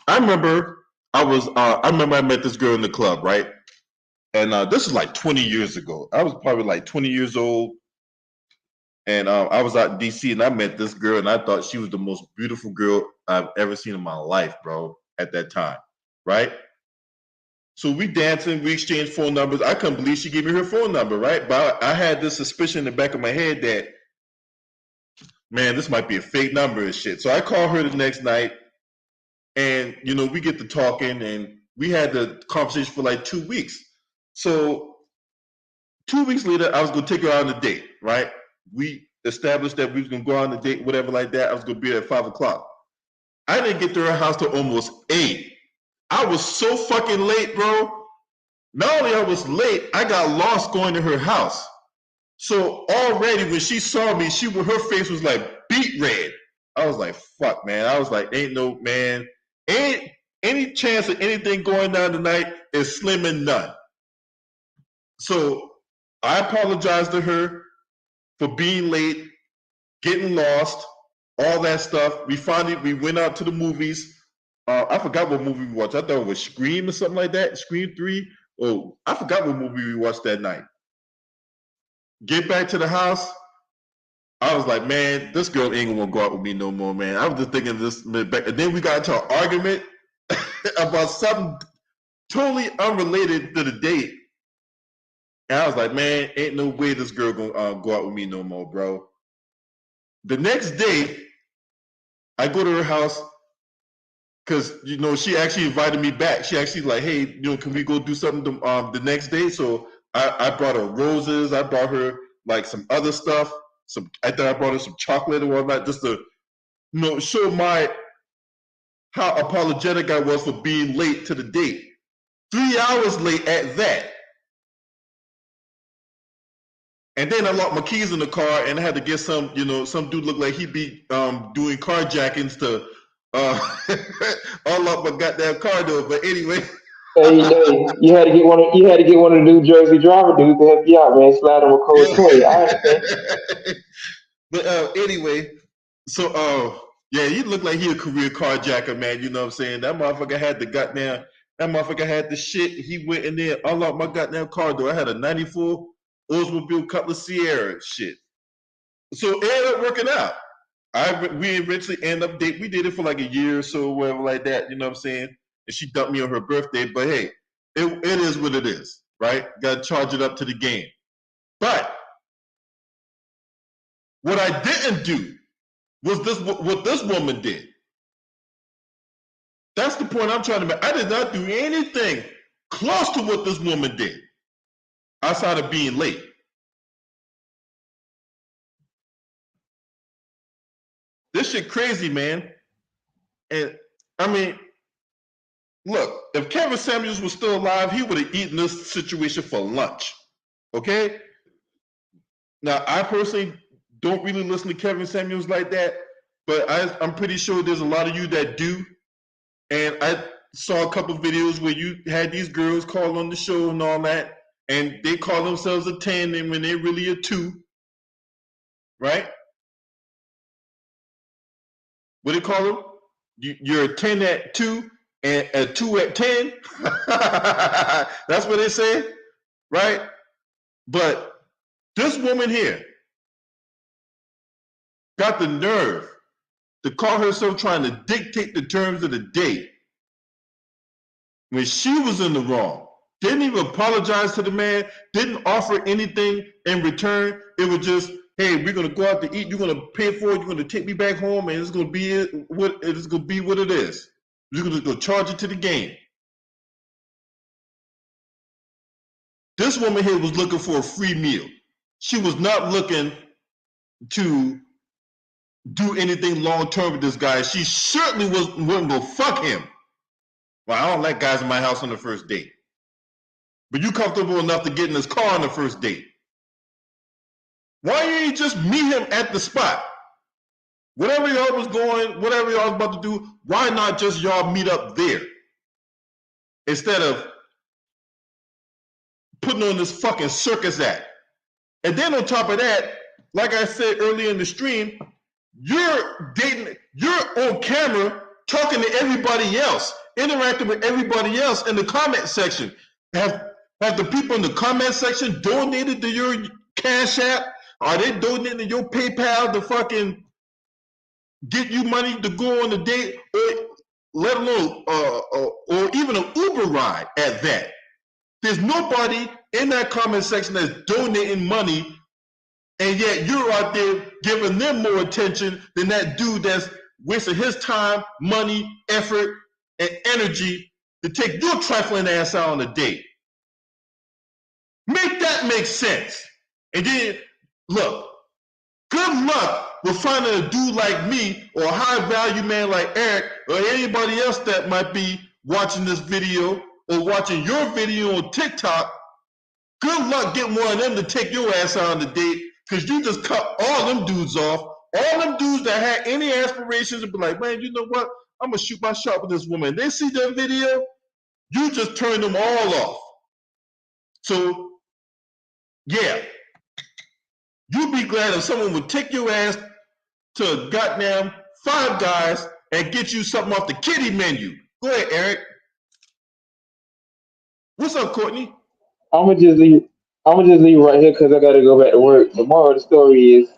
I remember I remember I met this girl in the club, right? And this is like 20 years ago. I was probably like 20 years old, and I was out in DC, and I met this girl, and I thought she was the most beautiful girl I've ever seen in my life, bro. At that time, right? So we dancing, we exchanged phone numbers. I couldn't believe she gave me her phone number, right? But I had this suspicion in the back of my head that, man, this might be a fake number and shit. So I called her the next night, and we get to talking, and we had the conversation for like 2 weeks. So 2 weeks later, I was gonna take her out on a date, right? We established that we was gonna go on a date, whatever like that. I was gonna be there at 5 o'clock. I didn't get to her house till almost 8. I was so fucking late, bro. Not only I was late, I got lost going to her house. So already when she saw me, her face was like beet red. I was like, fuck, man. I was like, ain't no man, ain't any chance of anything going down tonight is slim and none. So I apologized to her for being late, getting lost, all that stuff. We went out to the movies. I forgot what movie we watched. I thought it was Scream or something like that. Scream 3. Oh, I forgot what movie we watched that night. Get back to the house. I was like, man, this girl ain't gonna go out with me no more, man. I was just thinking this. And then we got into an argument about something totally unrelated to the date. And I was like, man, ain't no way this girl gonna go out with me no more, bro. The next day, I go to her house because she actually invited me back. She actually like, hey, can we go do something the next day? So I brought her roses. I brought her like some other stuff. I thought I brought her some chocolate and whatnot, just to show how apologetic I was for being late to the date. 3 hours late at that. And then I locked my keys in the car, and I had to get some dude looked like he'd be doing carjackings to unlock my goddamn car door. But anyway, Hey, you had to get one of the New Jersey driver dudes to help you out, man. Slide on a code 20. I understand. But anyway, so yeah, he looked like he a career carjacker, man. You know what I'm saying? That motherfucker had the goddamn. That motherfucker had the shit. He went in there, unlocked my goddamn car door. I had a '94 Oldsmobile Cutlass Sierra shit. So it ended up working out. We eventually end up date. We did it for like a year or so, whatever, like that. You know what I'm saying? And she dumped me on her birthday. But hey, it is what it is, right? Got to charge it up to the game. But what I didn't do was what this woman did. That's the point I'm trying to make. I did not do anything close to what this woman did outside of being late. This shit crazy, man. And I mean, look, if Kevin Samuels was still alive, he would have eaten this situation for lunch. Okay? Now, I personally don't really listen to Kevin Samuels like that, but I'm pretty sure there's a lot of you that do. And I saw a couple videos where you had these girls call on the show and all that, and they call themselves a 10 and when they're really a 2, right? What do you call them? You're a 10 at 2 and a 2 at 10. That's what they say, right? But this woman here got the nerve to call herself trying to dictate the terms of the date when she was in the wrong. Didn't even apologize to the man, didn't offer anything in return. It was just, hey, we're gonna go out to eat, you're gonna pay for it, you're gonna take me back home, and it's gonna be what it is. You're gonna go charge it to the game. This woman here was looking for a free meal. She was not looking to do anything long term with this guy. She certainly wouldn't go fuck him. Well, I don't like guys in my house on the first date. But you comfortable enough to get in his car on the first date. Why you ain't just meet him at the spot? Whatever y'all was going, whatever y'all was about to do, why not just y'all meet up there? Instead of putting on this fucking circus act. And then on top of that, like I said earlier in the stream, you're on camera talking to everybody else, interacting with everybody else in the comment section. Have the people in the comment section donated to your Cash App? Are they donating to your PayPal to fucking get you money to go on a date, or let alone or even an Uber ride at that? There's nobody in that comment section that's donating money, and yet you're out there giving them more attention than that dude that's wasting his time, money, effort, and energy to take your trifling ass out on a date. Make that make sense. And then, look, good luck with finding a dude like me or a high value man like Eric or anybody else that might be watching this video or watching your video on TikTok. Good luck getting one of them to take your ass out on the date, because you just cut all them dudes off. All them dudes that had any aspirations to be like, man, you know what? I'm going to shoot my shot with this woman. They see that video, you just turn them all off. So, yeah, you'd be glad if someone would take your ass to goddamn Five Guys and get you something off the kiddie menu. Go ahead, Eric. What's up, Courtney? I'm gonna just leave. I'm gonna just leave right here because I gotta go back to work. The moral of the story is,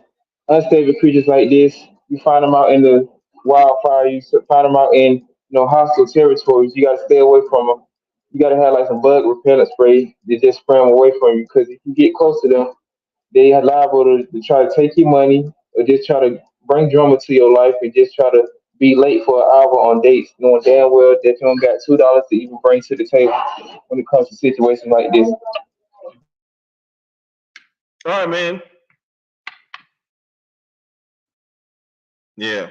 unstable creatures like this, you find them out in the wildfire. You find them out in hostile territories. You gotta stay away from them. You gotta have like some bug repellent spray to just spray them away from you. Because if you get close to them, they are liable to try to take your money or just try to bring drama to your life and just try to be late for an hour on dates, knowing damn well that you don't got $2 to even bring to the table when it comes to situations like this. All right, man. Yeah.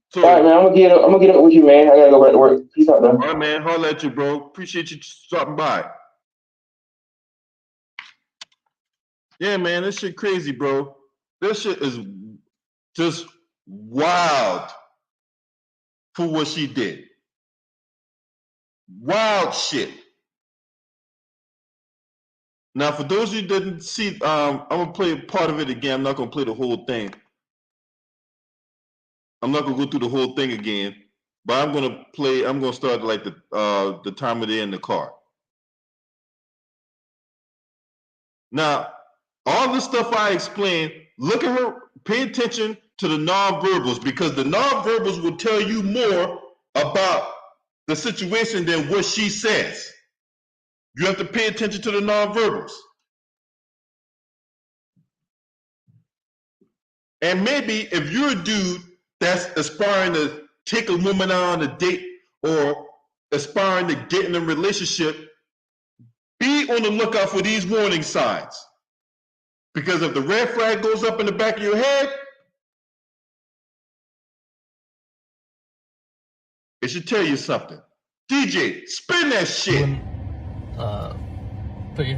So, All right, man. I'm gonna get up with you, man. I gotta go back to work. Peace out, man. All right, man. Holla at you, bro. Appreciate you stopping by. Yeah, man. This shit crazy, bro. This shit is just wild for what she did. Wild shit. Now, for those of you that didn't see, I'm gonna play part of it again. I'm not gonna play the whole thing. I'm not gonna go through the whole thing again, but I'm gonna start like the time of day in the car. Now, all the stuff I explained, look at her, pay attention to the nonverbals, because the nonverbals will tell you more about the situation than what she says. You have to pay attention to the nonverbals. And maybe if you're a dude that's aspiring to take a woman out on a date or aspiring to get in a relationship, be on the lookout for these warning signs. Because if the red flag goes up in the back of your head, it should tell you something. DJ, spin that shit. Put your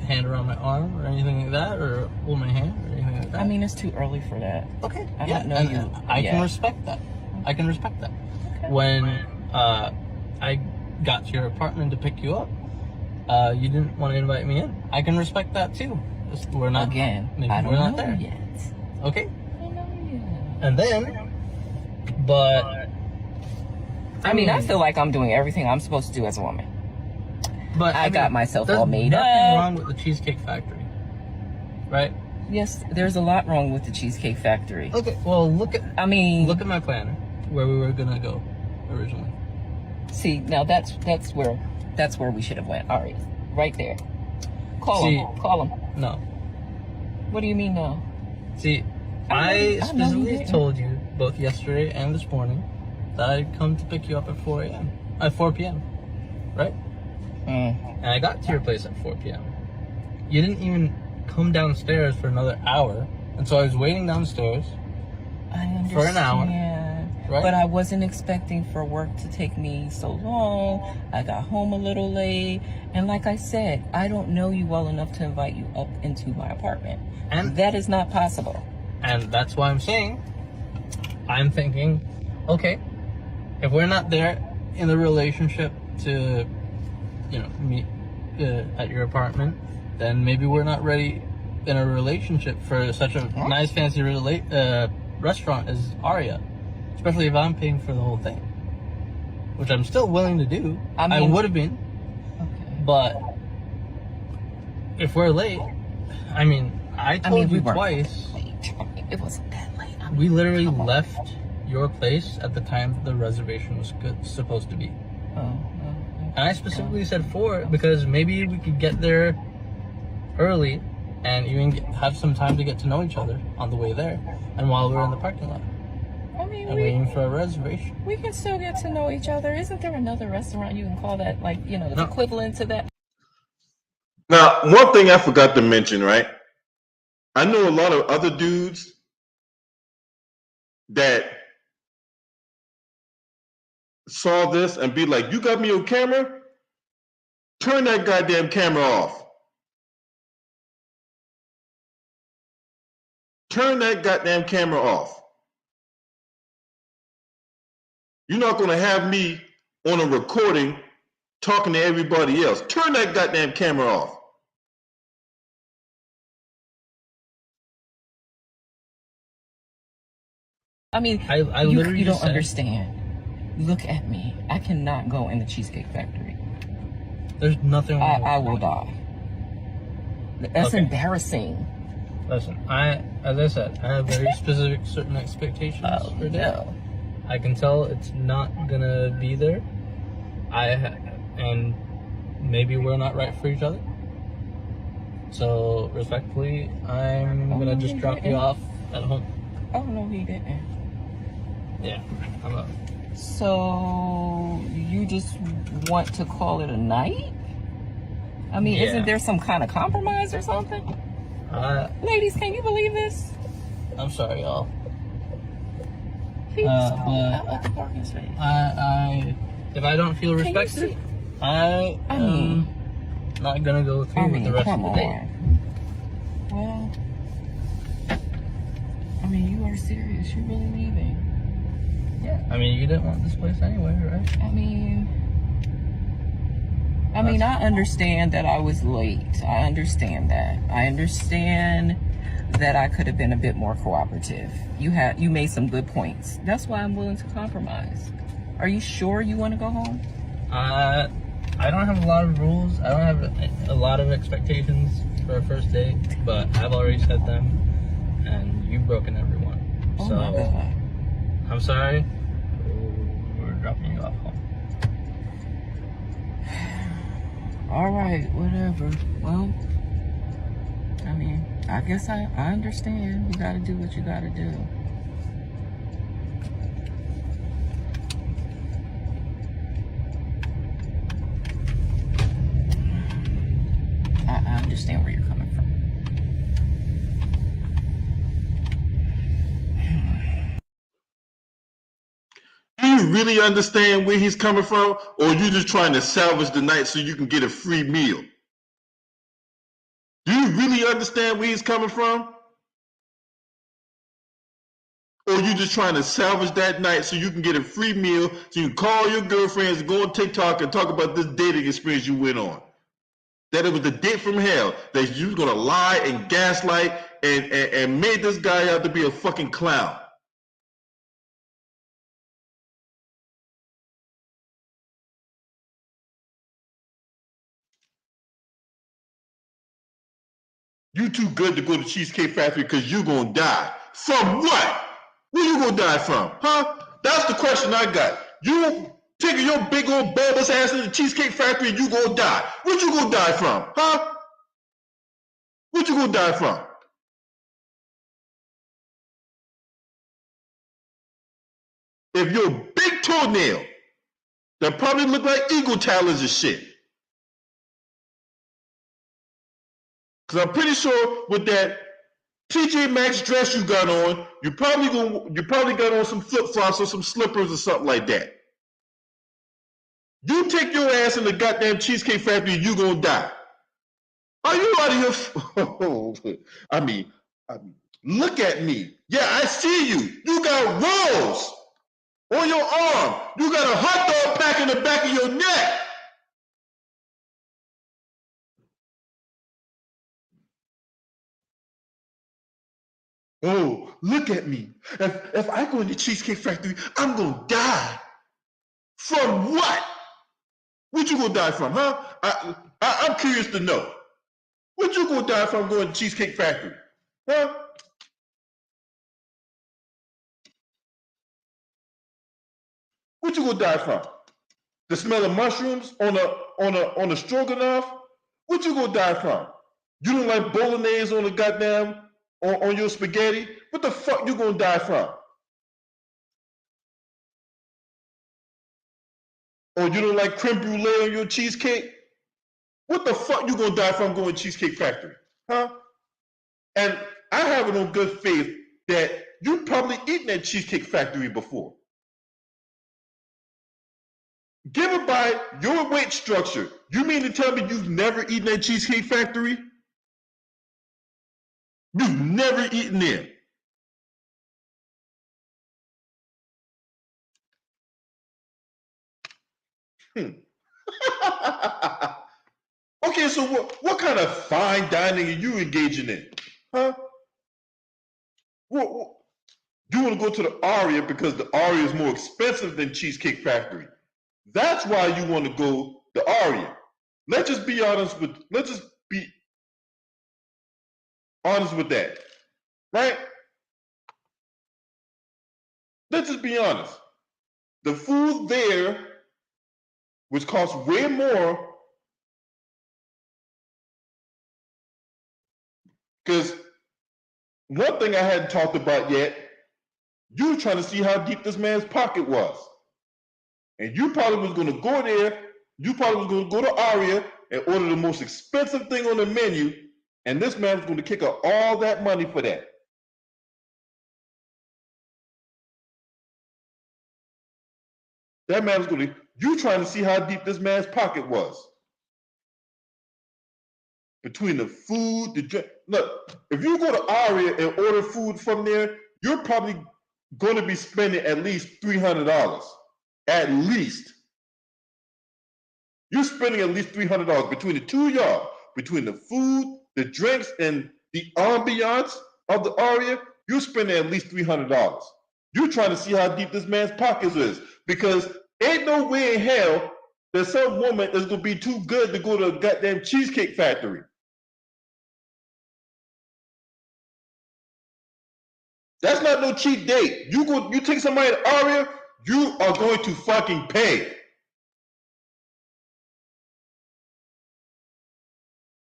hand around my arm or anything like that, or hold my hand or anything like that. I mean, it's too early for that. Okay. I don't know you. I can respect that. I can respect that. Okay. When I got to your apartment to pick you up, you didn't want to invite me in. I can respect that too. We're not again. Maybe I don't we're not know there yet. Okay. I don't know yet. And then, but I mean, I feel like I'm doing everything I'm supposed to do as a woman. But I got myself all made up. up. There's nothing wrong with the Cheesecake Factory, right? Yes, there's a lot wrong with the Cheesecake Factory. Okay, well look at look at my planner where we were gonna go originally. See, now that's where we should have went. All right there. Call him. No. What do you mean no? See, I specifically told you both yesterday and this morning that I'd come to pick you up at 4 p.m. Right? And I got to your place at 4 p.m. You didn't even come downstairs for another hour, and so I was waiting downstairs for an hour. Right? But I wasn't expecting for work to take me so long. I got home a little late, and like I said, I don't know you well enough to invite you up into my apartment, and that is not possible. And that's why I'm saying, I'm thinking, okay, if we're not there in the relationship to, meet at your apartment, then maybe we're not ready in a relationship for such a nice fancy restaurant as Aria, especially if I'm paying for the whole thing, which I'm still willing to do. I would have been, but if we're late, I told you twice. It wasn't that late. We literally left your place at the time the reservation was supposed to be. And I specifically said 4 because maybe we could get there early and even have some time to get to know each other on the way there and while we're in the parking lot. Waiting for a reservation. We can still get to know each other. Isn't there another restaurant you can call that, equivalent to that? Now, one thing I forgot to mention, right? I know a lot of other dudes that saw this and be like, you got me on camera? Turn that goddamn camera off. Turn that goddamn camera off. You're not going to have me on a recording talking to everybody else. Turn that goddamn camera off. I literally you don't understand. Look at me. I cannot go in the Cheesecake Factory. There's nothing wrong with I will die. That's embarrassing. Listen, as I said, I have very specific certain expectations for that. No. I can tell it's not gonna be there. And maybe we're not right for each other. So respectfully, I'm gonna just drop you off at home. Oh no, he didn't. Yeah, I'm up. So you just want to call it a night? Isn't there some kind of compromise or something? Ladies, can you believe this? I'm sorry, y'all. He was at the parking space. If I don't feel respected, I'm not gonna go through with the rest of the day. Well, you are serious. You're really leaving. Yeah. You didn't want this place anyway, right? I mean, I understand that I was late. I understand that. I understand that I could have been a bit more cooperative. You made some good points. That's why I'm willing to compromise. Are you sure you want to go home? I don't have a lot of rules. I don't have a lot of expectations for a first date, but I've already set them, and you've broken every one. Oh so, my God. I'm sorry. We're dropping you off home. All right, whatever. Well, I mean, I guess I understand. You got to do what you got to do. I understand where you're coming from. Do you really understand where he's coming from, or are you just trying to salvage the night so you can get a free meal? Do you really understand where he's coming from? Or are you just trying to salvage that night so you can get a free meal so you can call your girlfriends, go on TikTok and talk about this dating experience you went on? That it was the date from hell, that you was going to lie and gaslight and made this guy out to be a fucking clown. You too good to go to Cheesecake Factory because you're going to die. From what? Where you going to die from? Huh? That's the question I got. You taking your big old bulbous ass to the Cheesecake Factory and you going to die. What you going to die from? Huh? What you going to die from? If you're a big toenail that probably look like eagle talons and shit. Because I'm pretty sure with that TJ Maxx dress you got on, you probably got on some flip flops or some slippers or something like that. You take your ass in the goddamn Cheesecake Factory, you gonna die. Are you out of here? I mean, look at me. Yeah, I see you. You got rolls on your arm. You got a hot dog pack in the back of your neck. Oh, look at me. If I go in the Cheesecake Factory, I'm gonna die. From what? What you gonna die from, huh? I'm curious to know. What you gonna die from going to Cheesecake Factory? Huh? What you gonna die from? The smell of mushrooms on a stroganoff? What you gonna die from? You don't like bolognese on the goddamn on your spaghetti? What the fuck you gonna die from? Or you don't like creme brulee on your cheesecake? What the fuck you gonna die from going to Cheesecake Factory? Huh? And I have it on good faith that you've probably eaten at Cheesecake Factory before. Given by your weight structure, you mean to tell me you've never eaten at Cheesecake Factory? You've never eaten there. Okay, so what kind of fine dining are you engaging in? Huh? You want to go to the Aria because the Aria is more expensive than Cheesecake Factory. That's why you want to go the Aria. Let's just be honest with that. Right? Let's just be honest. The food there, which costs way more, because one thing I hadn't talked about yet, you were trying to see how deep this man's pocket was. And you probably was going to go there, you probably was going to go to Aria and order the most expensive thing on the menu, and this man was going to kick out all that money for that. That man was going to, you trying to see how deep this man's pocket was. Between the food, the drink. Look, if you go to Aria and order food from there, you're probably going to be spending at least $300. At least. You're spending at least $300 between the two of y'all, between the food, the drinks, and the ambiance of the aria. You're spending at least $300. You're trying to see how deep this man's pockets is, because ain't no way in hell that some woman is gonna be too good to go to a goddamn Cheesecake Factory. That's not no cheap date. You take somebody to aria, you are going to fucking pay.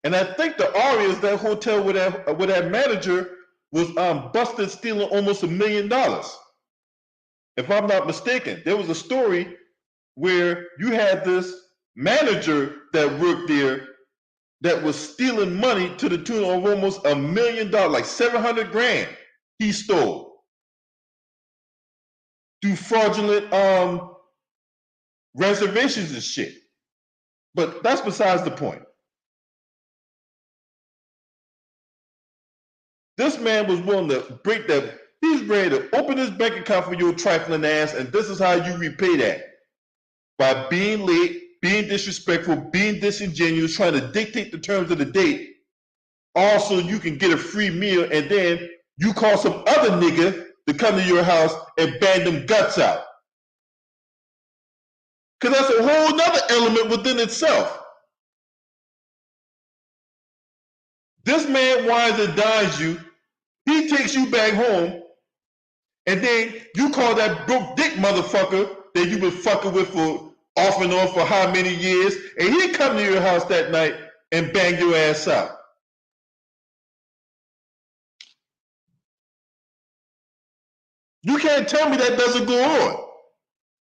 And I think the Aria is that hotel where that manager was busted stealing almost $1 million. If I'm not mistaken, there was a story where you had this manager that worked there that was stealing money to the tune of almost $1 million, like 700 grand he stole through fraudulent reservations and shit. But that's besides the point. This man was willing to break that. He's ready to open his bank account for your trifling ass, and this is how you repay that. By being late, being disrespectful, being disingenuous, trying to dictate the terms of the date. Also, you can get a free meal, and then you call some other nigga to come to your house and bang them guts out. Because that's a whole nother element within itself. This man wines and dines you. He takes you back home, and then you call that broke dick motherfucker that you've been fucking with for off and on for how many years, and he come to your house that night and bang your ass out. You can't tell me that doesn't go on.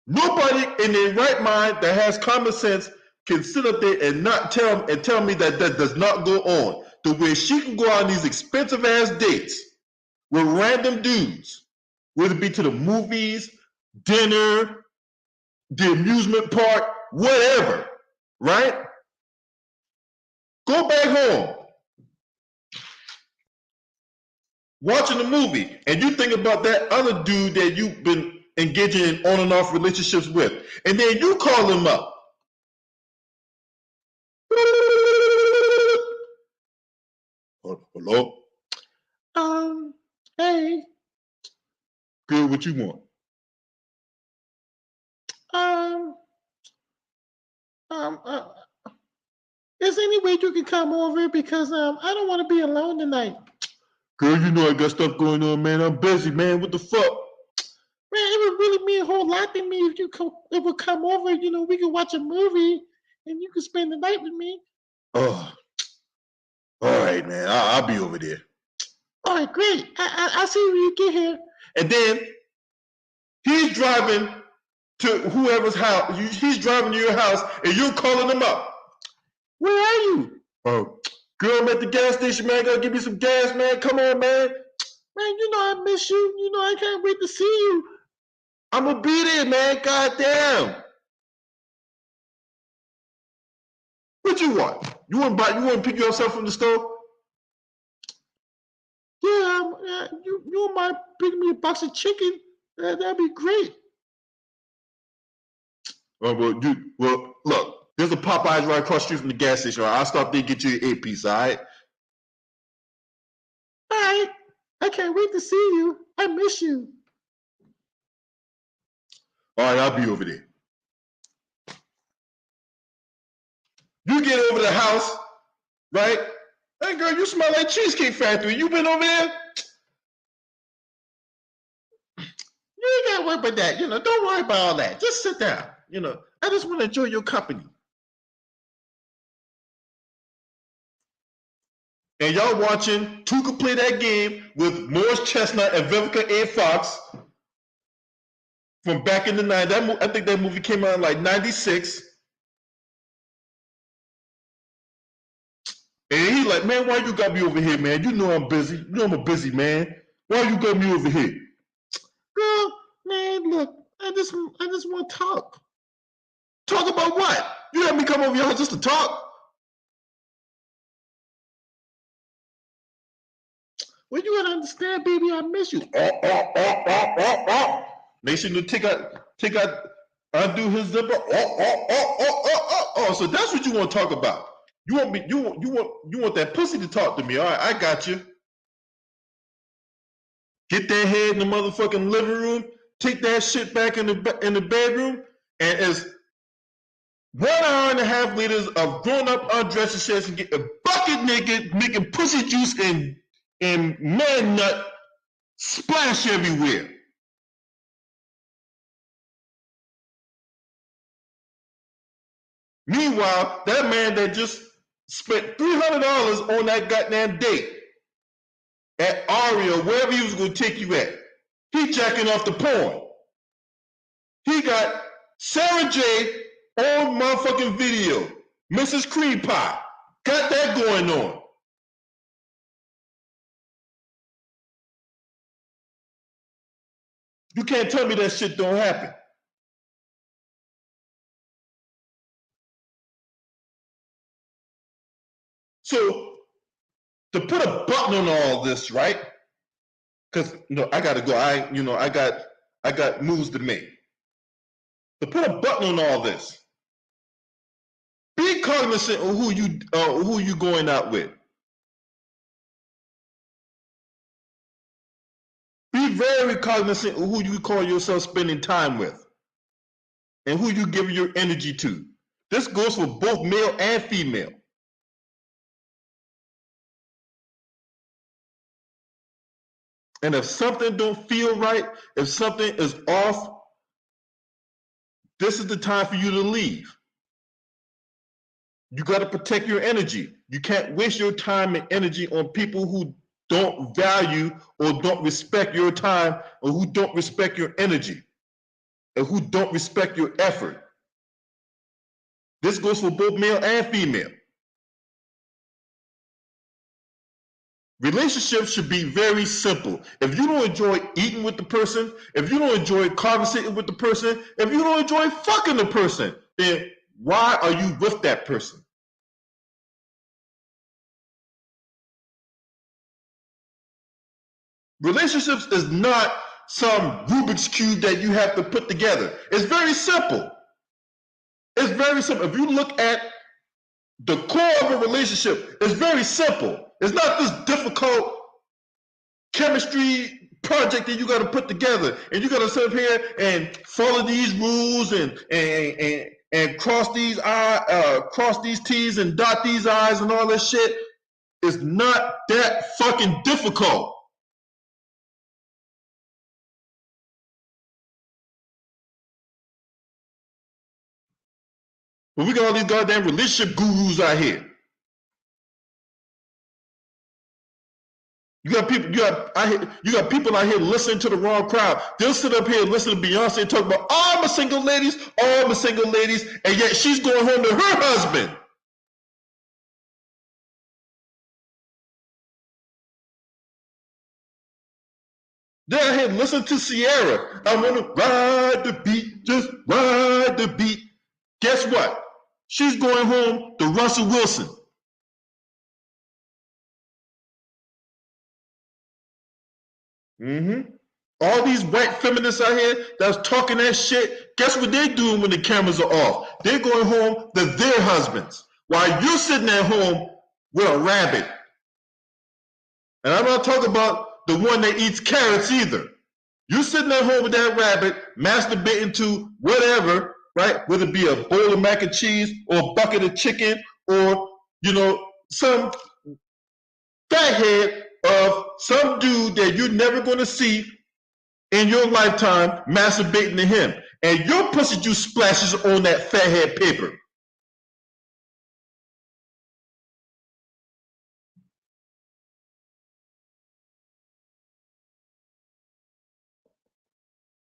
Nobody in their right mind that has common sense can sit up there and not tell me that does not go on. To where she can go on these expensive ass dates with random dudes, whether it be to the movies, dinner, the amusement park, whatever, right? Go back home, watching the movie, and you think about that other dude that you've been engaging in on and off relationships with, and then you call him up. Hello? Hey. Good, what you want? Is there any way you can come over, because I don't want to be alone tonight. Girl, you know I got stuff going on, man. I'm busy, man. What the fuck? Man, it would really mean a whole lot to me if you would come over. You know, we could watch a movie and you could spend the night with me. Oh, all right, man. I'll be over there. All right, great. I'll see you when you get here. And then he's driving to whoever's house. He's driving to your house, and you're calling him up. Where are you? Girl, I'm at the gas station, man. Gotta give me some gas, man. Come on, man. Man, you know I miss you. You know I can't wait to see you. I'm gonna be there, man. Goddamn. What you want? You want to pick yourself from the store? Yeah, you don't mind picking me a box of chicken? That'd be great. Well, look. There's a Popeyes right across the street from the gas station. Right? I'll stop there and get you an 8-piece, all right? All right. I can't wait to see you. I miss you. All right, I'll be over there. You get over the house, right? Hey, girl, you smell like Cheesecake Factory. You been over there? You ain't got to worry about that. You know, don't worry about all that. Just sit down. You know, I just want to enjoy your company. And y'all watching Tuka play that game with Morris Chestnut and Vivica A. Fox from back in the 90s. I think that movie came out in like 96. And he's like, man, why you got me over here, man? You know I'm busy. You know I'm a busy man. Why you got me over here? Girl, man, look, I just want to talk. Talk about what? You had me come over your house just to talk? Well, you gotta understand, baby, I miss you. Make sure you take out Undo his zipper. Oh. So that's what you want to talk about. You want me? You want that pussy to talk to me? All right, I got you. Get that head in the motherfucking living room. Take that shit back in the bedroom, and as 1.5 hours liters of grown up undressed shit and get a bucket naked, making pussy juice and man nut splash everywhere. Meanwhile, that man that just spent $300 on that goddamn date at Aria, wherever he was going to take you at, he jacking off the porn. He got Sarah J on motherfucking video, Mrs. Cream Pie, got that going on. You can't tell me that shit don't happen. So to put a button on all this, right? Because I gotta go. I got moves to make. To put a button on all this, be cognizant of who you going out with. Be very cognizant of who you call yourself spending time with, and who you give your energy to. This goes for both male and female. And if something don't feel right, if something is off, this is the time for you to leave. You got to protect your energy. You can't waste your time and energy on people who don't value or don't respect your time, or who don't respect your energy, and who don't respect your effort. This goes for both male and female. Relationships should be very simple. If you don't enjoy eating with the person, if you don't enjoy conversating with the person, if you don't enjoy fucking the person, then why are you with that person? Relationships is not some Rubik's Cube that you have to put together. It's very simple. It's very simple. If you look at the core of a relationship, it's very simple. It's not this difficult chemistry project that you got to put together, and you got to sit up here and follow these rules and cross these T's and dot these I's and all that shit. It's not that fucking difficult. But we got all these goddamn relationship gurus out here. You got people out here listening to the wrong crowd. They'll sit up here and listen to Beyonce talk about all my single ladies, and yet she's going home to her husband. They're out here listening to Sierra. I want to ride the beat, just ride the beat. Guess what? She's going home to Russell Wilson. All these white feminists out here that's talking that shit, guess what they're doing when the cameras are off? They're going home to their husbands while you're sitting at home with a rabbit. And I'm not talking about the one that eats carrots either. You're sitting at home with that rabbit, masturbating to whatever, right? Whether it be a bowl of mac and cheese or a bucket of chicken or, some fathead of some dude that you're never going to see in your lifetime masturbating to him. And your pussy juice splashes on that fathead paper.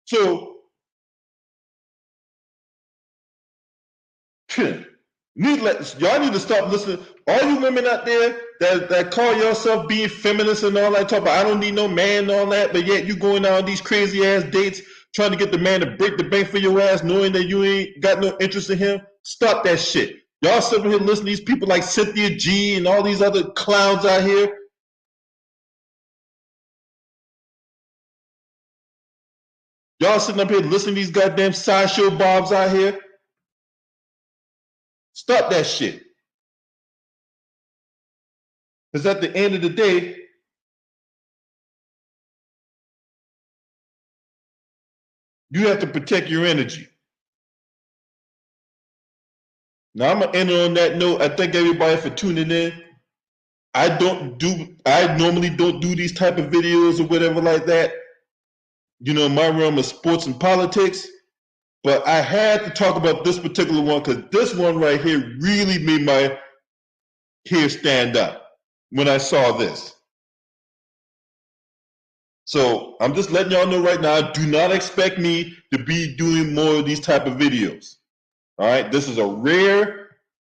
So, y'all need to stop listening. All you women out there that call yourself being feminist and all that talk about I don't need no man and all that, but yet you going on these crazy ass dates trying to get the man to break the bank for your ass, knowing that you ain't got no interest in him. Stop that shit. Y'all sitting here listening to these people like Cynthia G and all these other clowns out here. Y'all sitting up here listening to these goddamn sideshow bobs out here. Stop that shit. Because at the end of the day, you have to protect your energy. Now I'm gonna end on that note. I thank everybody for tuning in. I normally don't do these type of videos or whatever like that. You know, my realm is sports and politics. But I had to talk about this particular one because this one right here really made my hair stand up when I saw this. So I'm just letting y'all know right now, do not expect me to be doing more of these type of videos. All right, this is a rare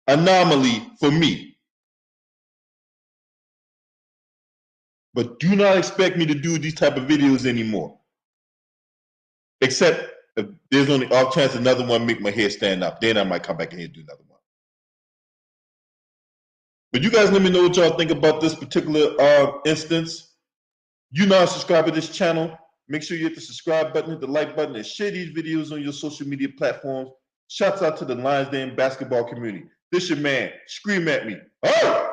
anomaly for me. But do not expect me to do these type of videos anymore. Except if there's only off chance another one make my hair stand up. Then I might come back in here and do another one. But you guys let me know what y'all think about this particular instance. You not subscribe to this channel, make sure you hit the subscribe button, hit the like button, and share these videos on your social media platforms. Shouts out to the Lions Den basketball community. This your man. Scream at me. Oh!